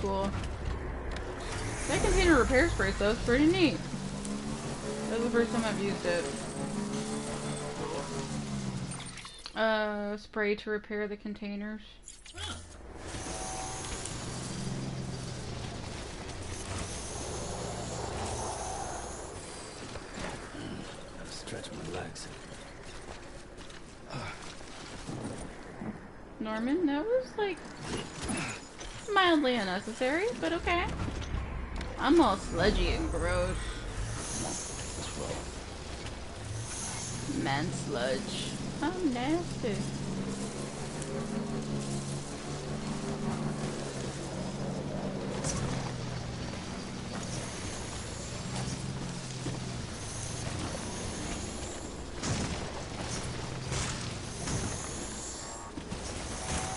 Cool. That container repair spray stuff's pretty neat. That's the first time I've used it. Spray to repair the containers. Gotta stretch my legs. Norman, that was like mildly unnecessary, but okay. I'm all sludgy and gross. Let's roll. Man sludge. How nasty.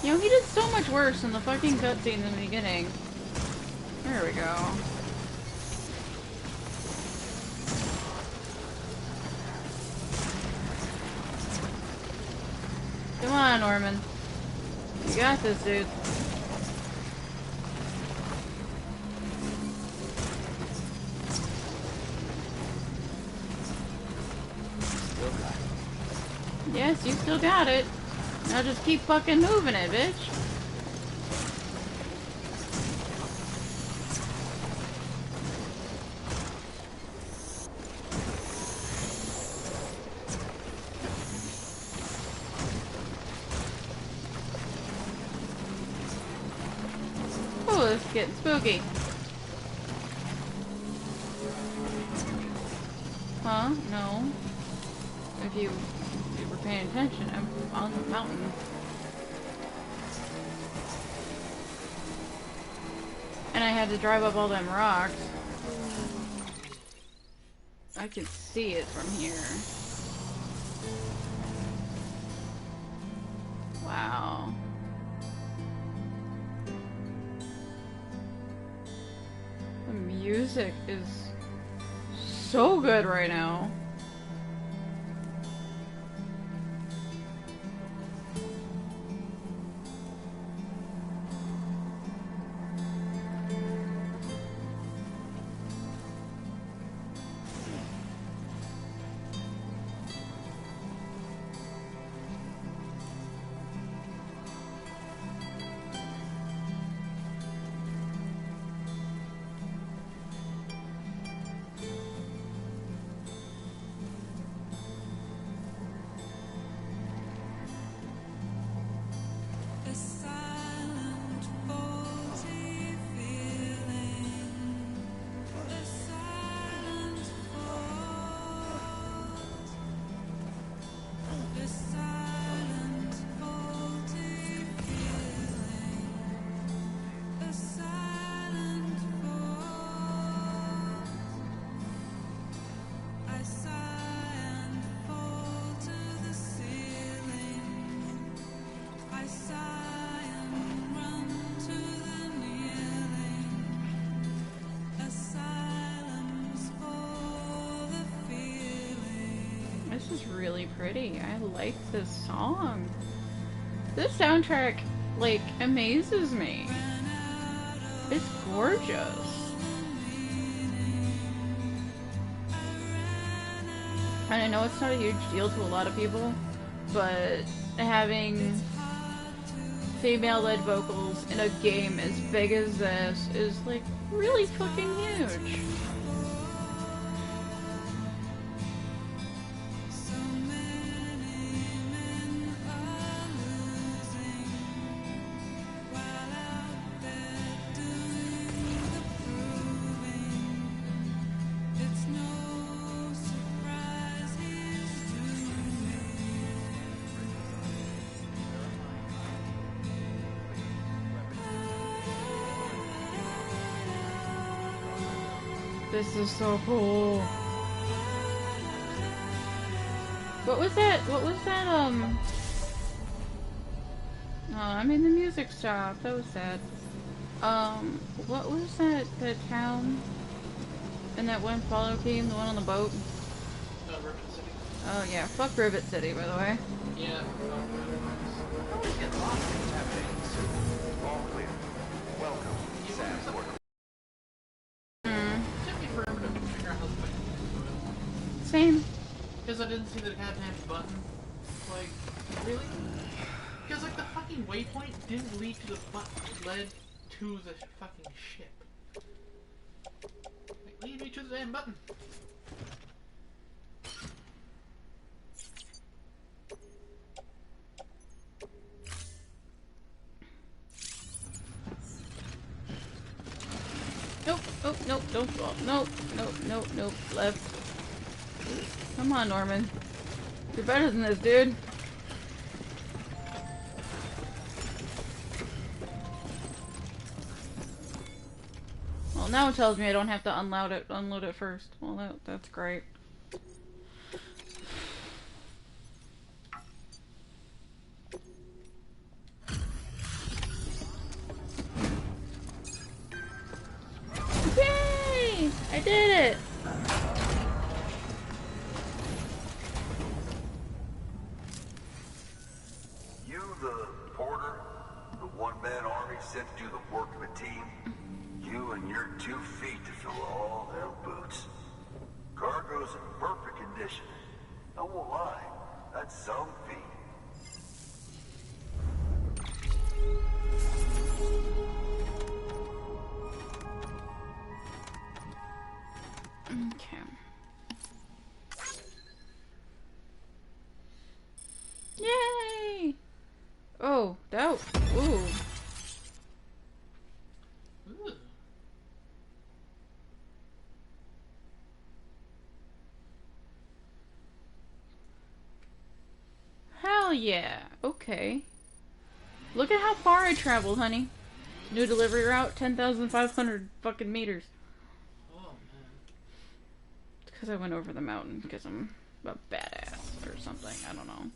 You know, he did so much worse in the fucking cutscene in the beginning. There we go. Come on, Norman. You got this, dude. Still got it. Yes, you still got it. Now just keep fucking moving it, bitch. getting spooky. Huh? No. If you were paying attention, I'm on the mountain. And I had to drive up all them rocks. I could see it from here. Wow. The music is so good right now. This is really pretty. I like this song. This soundtrack, like, amazes me. It's gorgeous. And I know it's not a huge deal to a lot of people, but having female-led vocals in a game as big as this is, like, really fucking huge. This is so cool. What was that? Oh, I'm in the music shop. That was sad. What was that town in that one Fallout game? The one on the boat? Rivet City. Oh yeah, fuck Rivet City, by the way. Yeah. Always get lost in things happening. All clear. Welcome, Sam Work. Took me forever to figure out how to play it. Same. Because I didn't see the goddamn button. Like, really? Because, like, the fucking waypoint didn't lead to the button. It led to the fucking ship. Like, lead me to the damn button. Nope, oh, nope, don't fall. Nope, nope, nope, nope, left. Come on, Norman. You're better than this, dude. Well, now it tells me I don't have to unload it first. Well, that's great. Yay! I did it! You the porter? The one-man army sent to do the work of a team? You and your 2 feet to fill all them boots. Cargo's in perfect condition. I won't lie, that's some feat. Okay. Yay! Oh, that. Ooh. Ooh. yeah. Okay. Look at how far I traveled, honey. New delivery route, 10,500 fucking meters. Oh man. It's because I went over the mountain because I'm a badass or something. I don't know.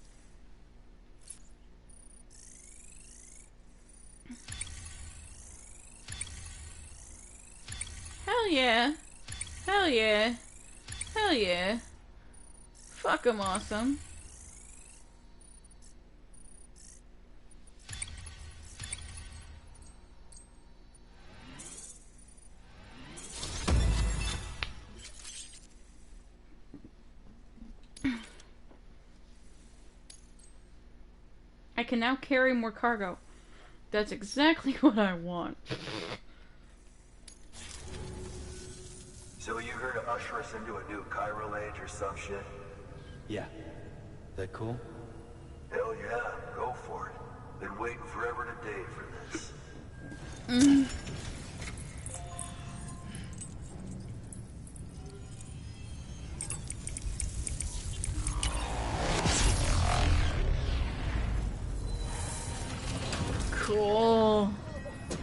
Hell yeah. Hell yeah. Hell yeah. Fuck, I'm awesome. I can now carry more cargo. That's exactly what I want. So you here to usher us into a new chiral age or some shit? Yeah. That cool? Hell yeah, go for it. Been waiting forever today for this. Cool.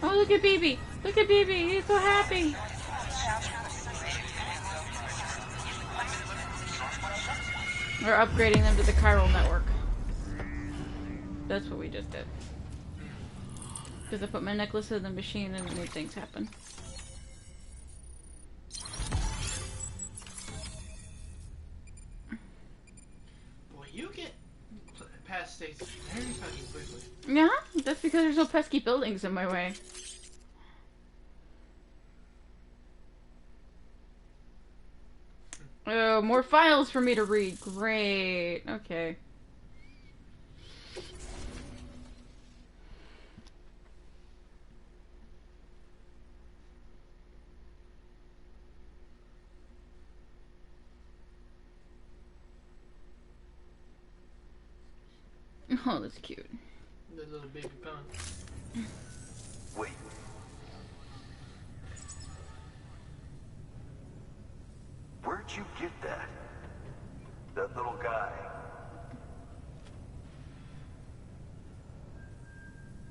Oh, look at BB. Look at BB. He's so happy. We're upgrading them to the chiral network. That's what we just did. Because I put my necklace in the machine and it made things happen. Boy, you get past states very fucking quickly. Yeah, that's because there's no pesky buildings in my way. Oh, more files for me to read. Great. Okay. Oh, that's cute. The little baby pun. Wait. Where'd you get that? That little guy?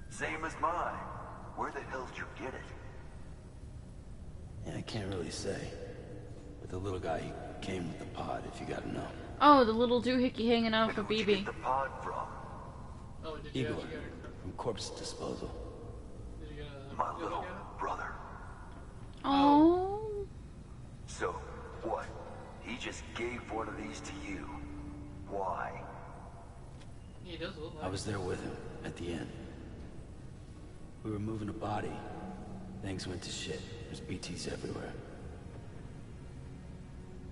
Same as mine. Where the hell did you get it? Yeah, I can't really say. But the little guy, he came with the pod, if you gotta know. Oh, the little doohickey hanging out for Where'd you BB. get the pod from? Oh, did you Igor, actually get it? from Corpse Disposal. Did you get it? My little brother. Oh. So, what? He just gave one of these to you. Why? He does look like I was there with him, at the end. We were moving a body. Things went to shit. There's BTs everywhere.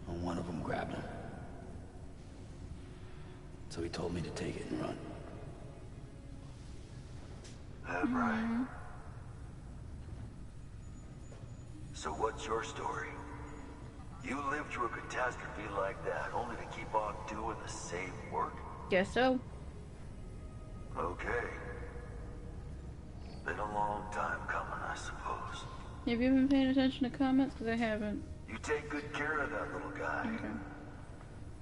And one of them grabbed him. So he told me to take it and run. Right. So what's your story? You lived through a catastrophe like that, only to keep on doing the same work? Guess so. Okay. Been a long time coming, I suppose. Have you been paying attention to comments? Because I haven't. You take good care of that little guy. Okay.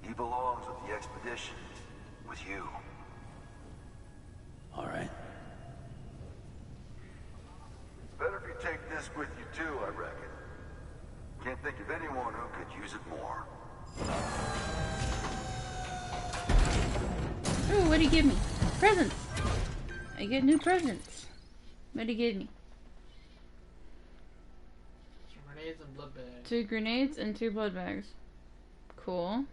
He belongs with the expedition. With you. All right. Better if you take this with you too, I reckon. Can't think of anyone who could use it more. Oh, what'd he give me? Presents! I get new presents. What'd he give me? some grenades and blood bags. 2 grenades and 2 blood bags. Cool.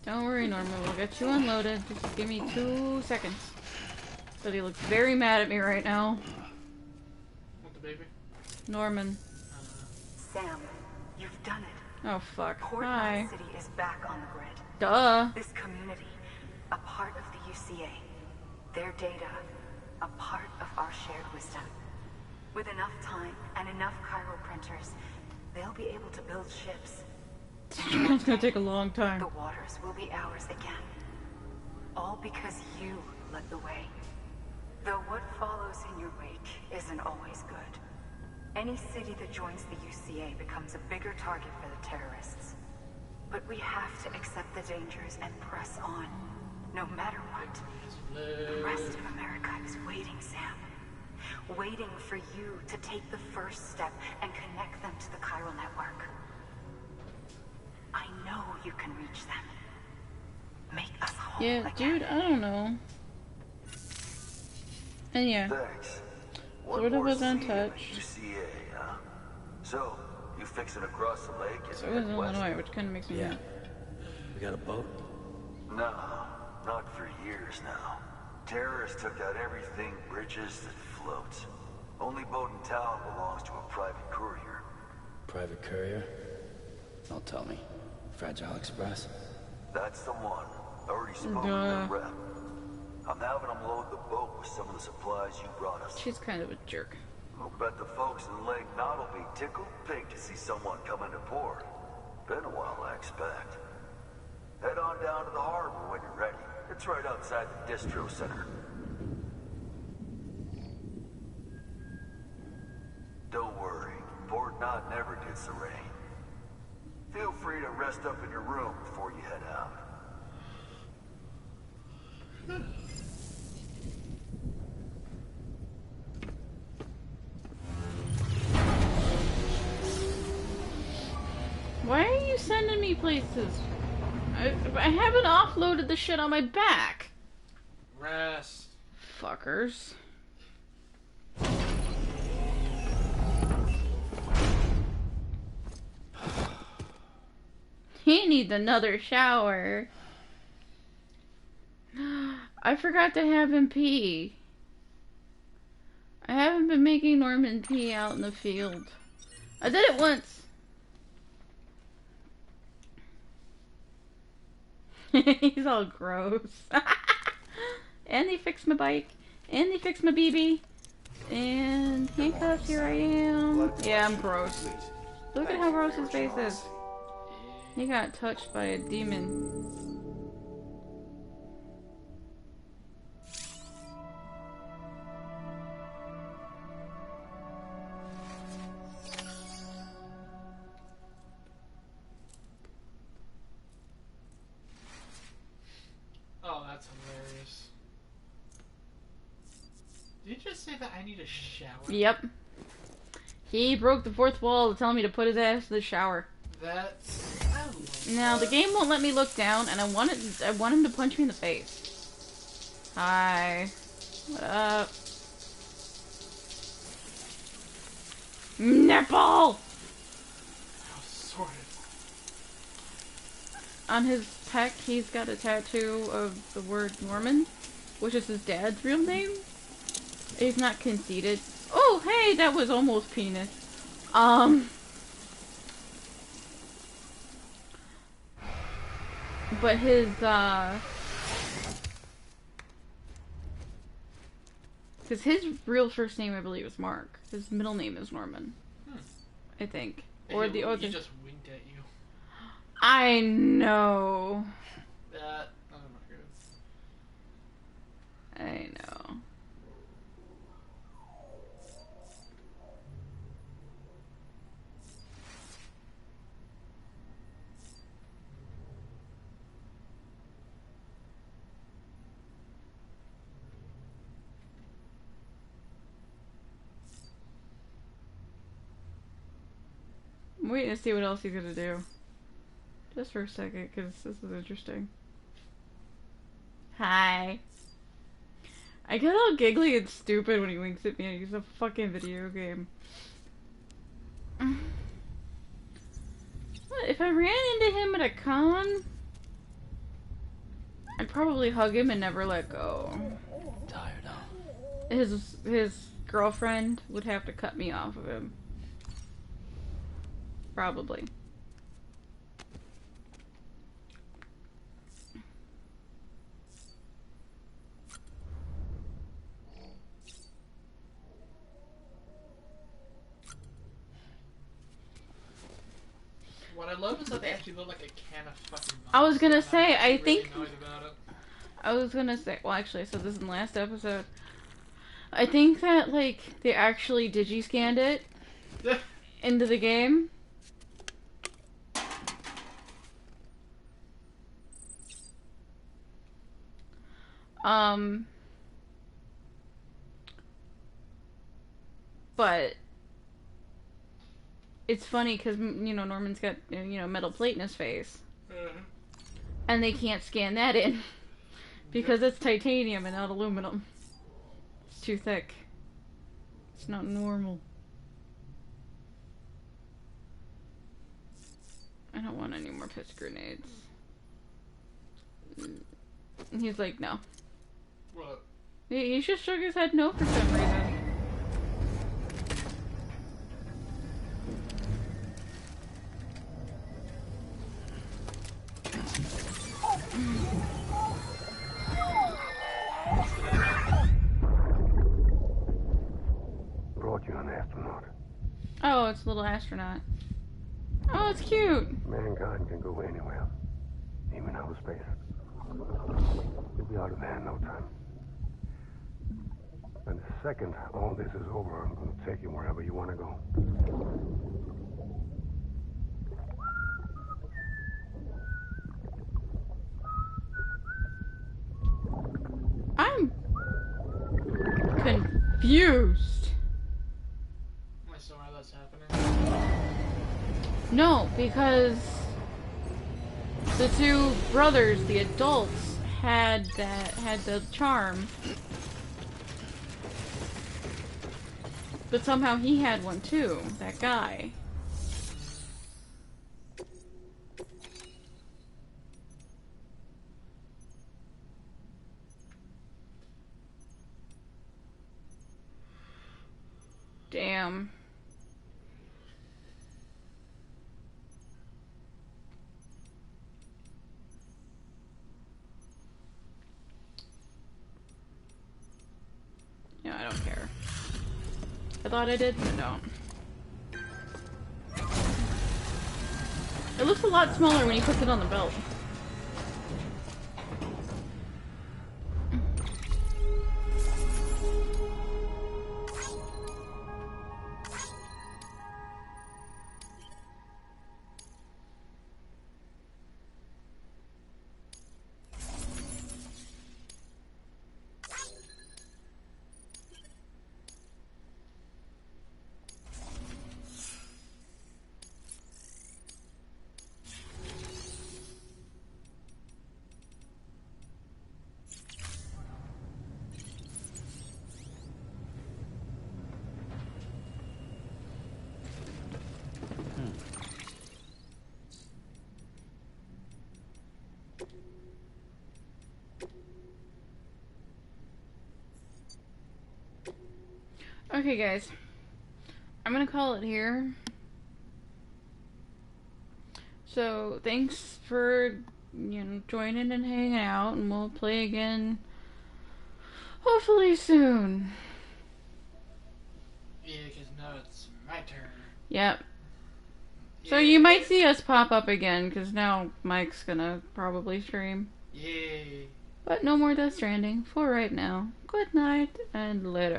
Don't worry, Norman. We'll get you unloaded. Just give me 2 seconds. But he looks very mad at me right now. With the baby? Norman. Sam, you've done it. Oh, fuck. Port Hi. City is back on the grid. Duh. This community, a part of the UCA. Their data, a part of our shared wisdom. With enough time and enough chiral printers, they'll be able to build ships. It's gonna take a long time. The waters will be ours again. All because you led the way. Though what follows in your wake isn't always good. Any city that joins the UCA becomes a bigger target for the terrorists. But we have to accept the dangers and press on, no matter what. The rest of America is waiting, Sam. Waiting for you to take the first step and connect them to the chiral network. I know you can reach them. Make us whole Yeah, again. dude, I don't know. And yeah, Thanks. sort of was untouched. UCA, huh? So, you fixing to cross the lake and So it was head in west? Illinois, which kind of makes me Yeah. mad. We got a boat? No, not for years now. Terrorists took out everything bridges that floats. Only boat in town belongs to a private courier. Private courier? Don't tell me. Fragile Express? That's the one. Already spoken to Duh. the rep. I'm having them load the boat with some of the supplies you brought us. She's kind of a jerk. I'll bet the folks in Lake Knot will be tickled pink to see someone come into port. Been a while, I expect. Head on down to the harbor when you're ready. It's right outside the distro center. Don't worry, Port Knot never gets the rain. Feel free to rest up in your room before you head out. Why are you sending me places? I haven't offloaded the shit on my back. Rest. Fuckers. He needs another shower. I forgot to have him pee. I haven't been making Norman pee out in the field. I did it once. He's all gross. And they fixed my bike. And they fixed my BB. And handcuffs, here I am. Yeah, I'm gross. Look at how gross his face is. He got touched by a demon. Oh, that's hilarious. Did you just say that I need a shower? Yep. He broke the fourth wall to tell me to put his ass in the shower. That's... Now the game won't let me look down, and I want him to punch me in the face. Hi. What up? Nipple! How sorted. On his pec, he's got a tattoo of the word Norman, which is his dad's real name. He's not conceited. Oh, hey, that was almost penis. But his, because his real first name, I believe, is Mark. His middle name is Norman. I think. Or the other. He just winked at you. I know. That... Oh my god. I know. I'm waiting to see what else he's gonna do. Just for a second, because this is interesting. Hi. I get all giggly and stupid when he winks at me. He's a fucking video game. What, if I ran into him at a con, I'd probably hug him and never let go. Tired, huh? His girlfriend would have to cut me off of him. Probably. What I love is that they actually look like a can of fucking monsters. I was gonna say, I think... Really annoyed about it. I was gonna say... Well, actually, I said this in the last episode. I think that, like, they actually digi-scanned it into the game. But it's funny because, you know, Norman's got, you know, metal plate in his face. And they can't scan that in because it's titanium and not aluminum. It's too thick. It's not normal. I don't want any more piss grenades. And he's like, no. What? He just shook his head no for some reason. Brought you an astronaut. Oh, it's a little astronaut. Oh, it's cute. Mankind can go anywhere, even outer space. You'll be out of there in no time. And the second all this is over, I'm going to take you wherever you want to go. I'm confused. I saw how that's happening. No, because the two brothers, the adults, had the charm. But somehow he had one too, that guy. Damn. No, I don't care. I thought I did, but I don't. It looks a lot smaller when you put it on the belt. Okay, guys. I'm gonna call it here. So, thanks for, you know, joining and hanging out, and we'll play again hopefully soon. Yeah, because now it's my turn. Yep. So you might see us pop up again, because now Mike's gonna probably stream. Yay. But no more Death Stranding for right now. Good night, and later.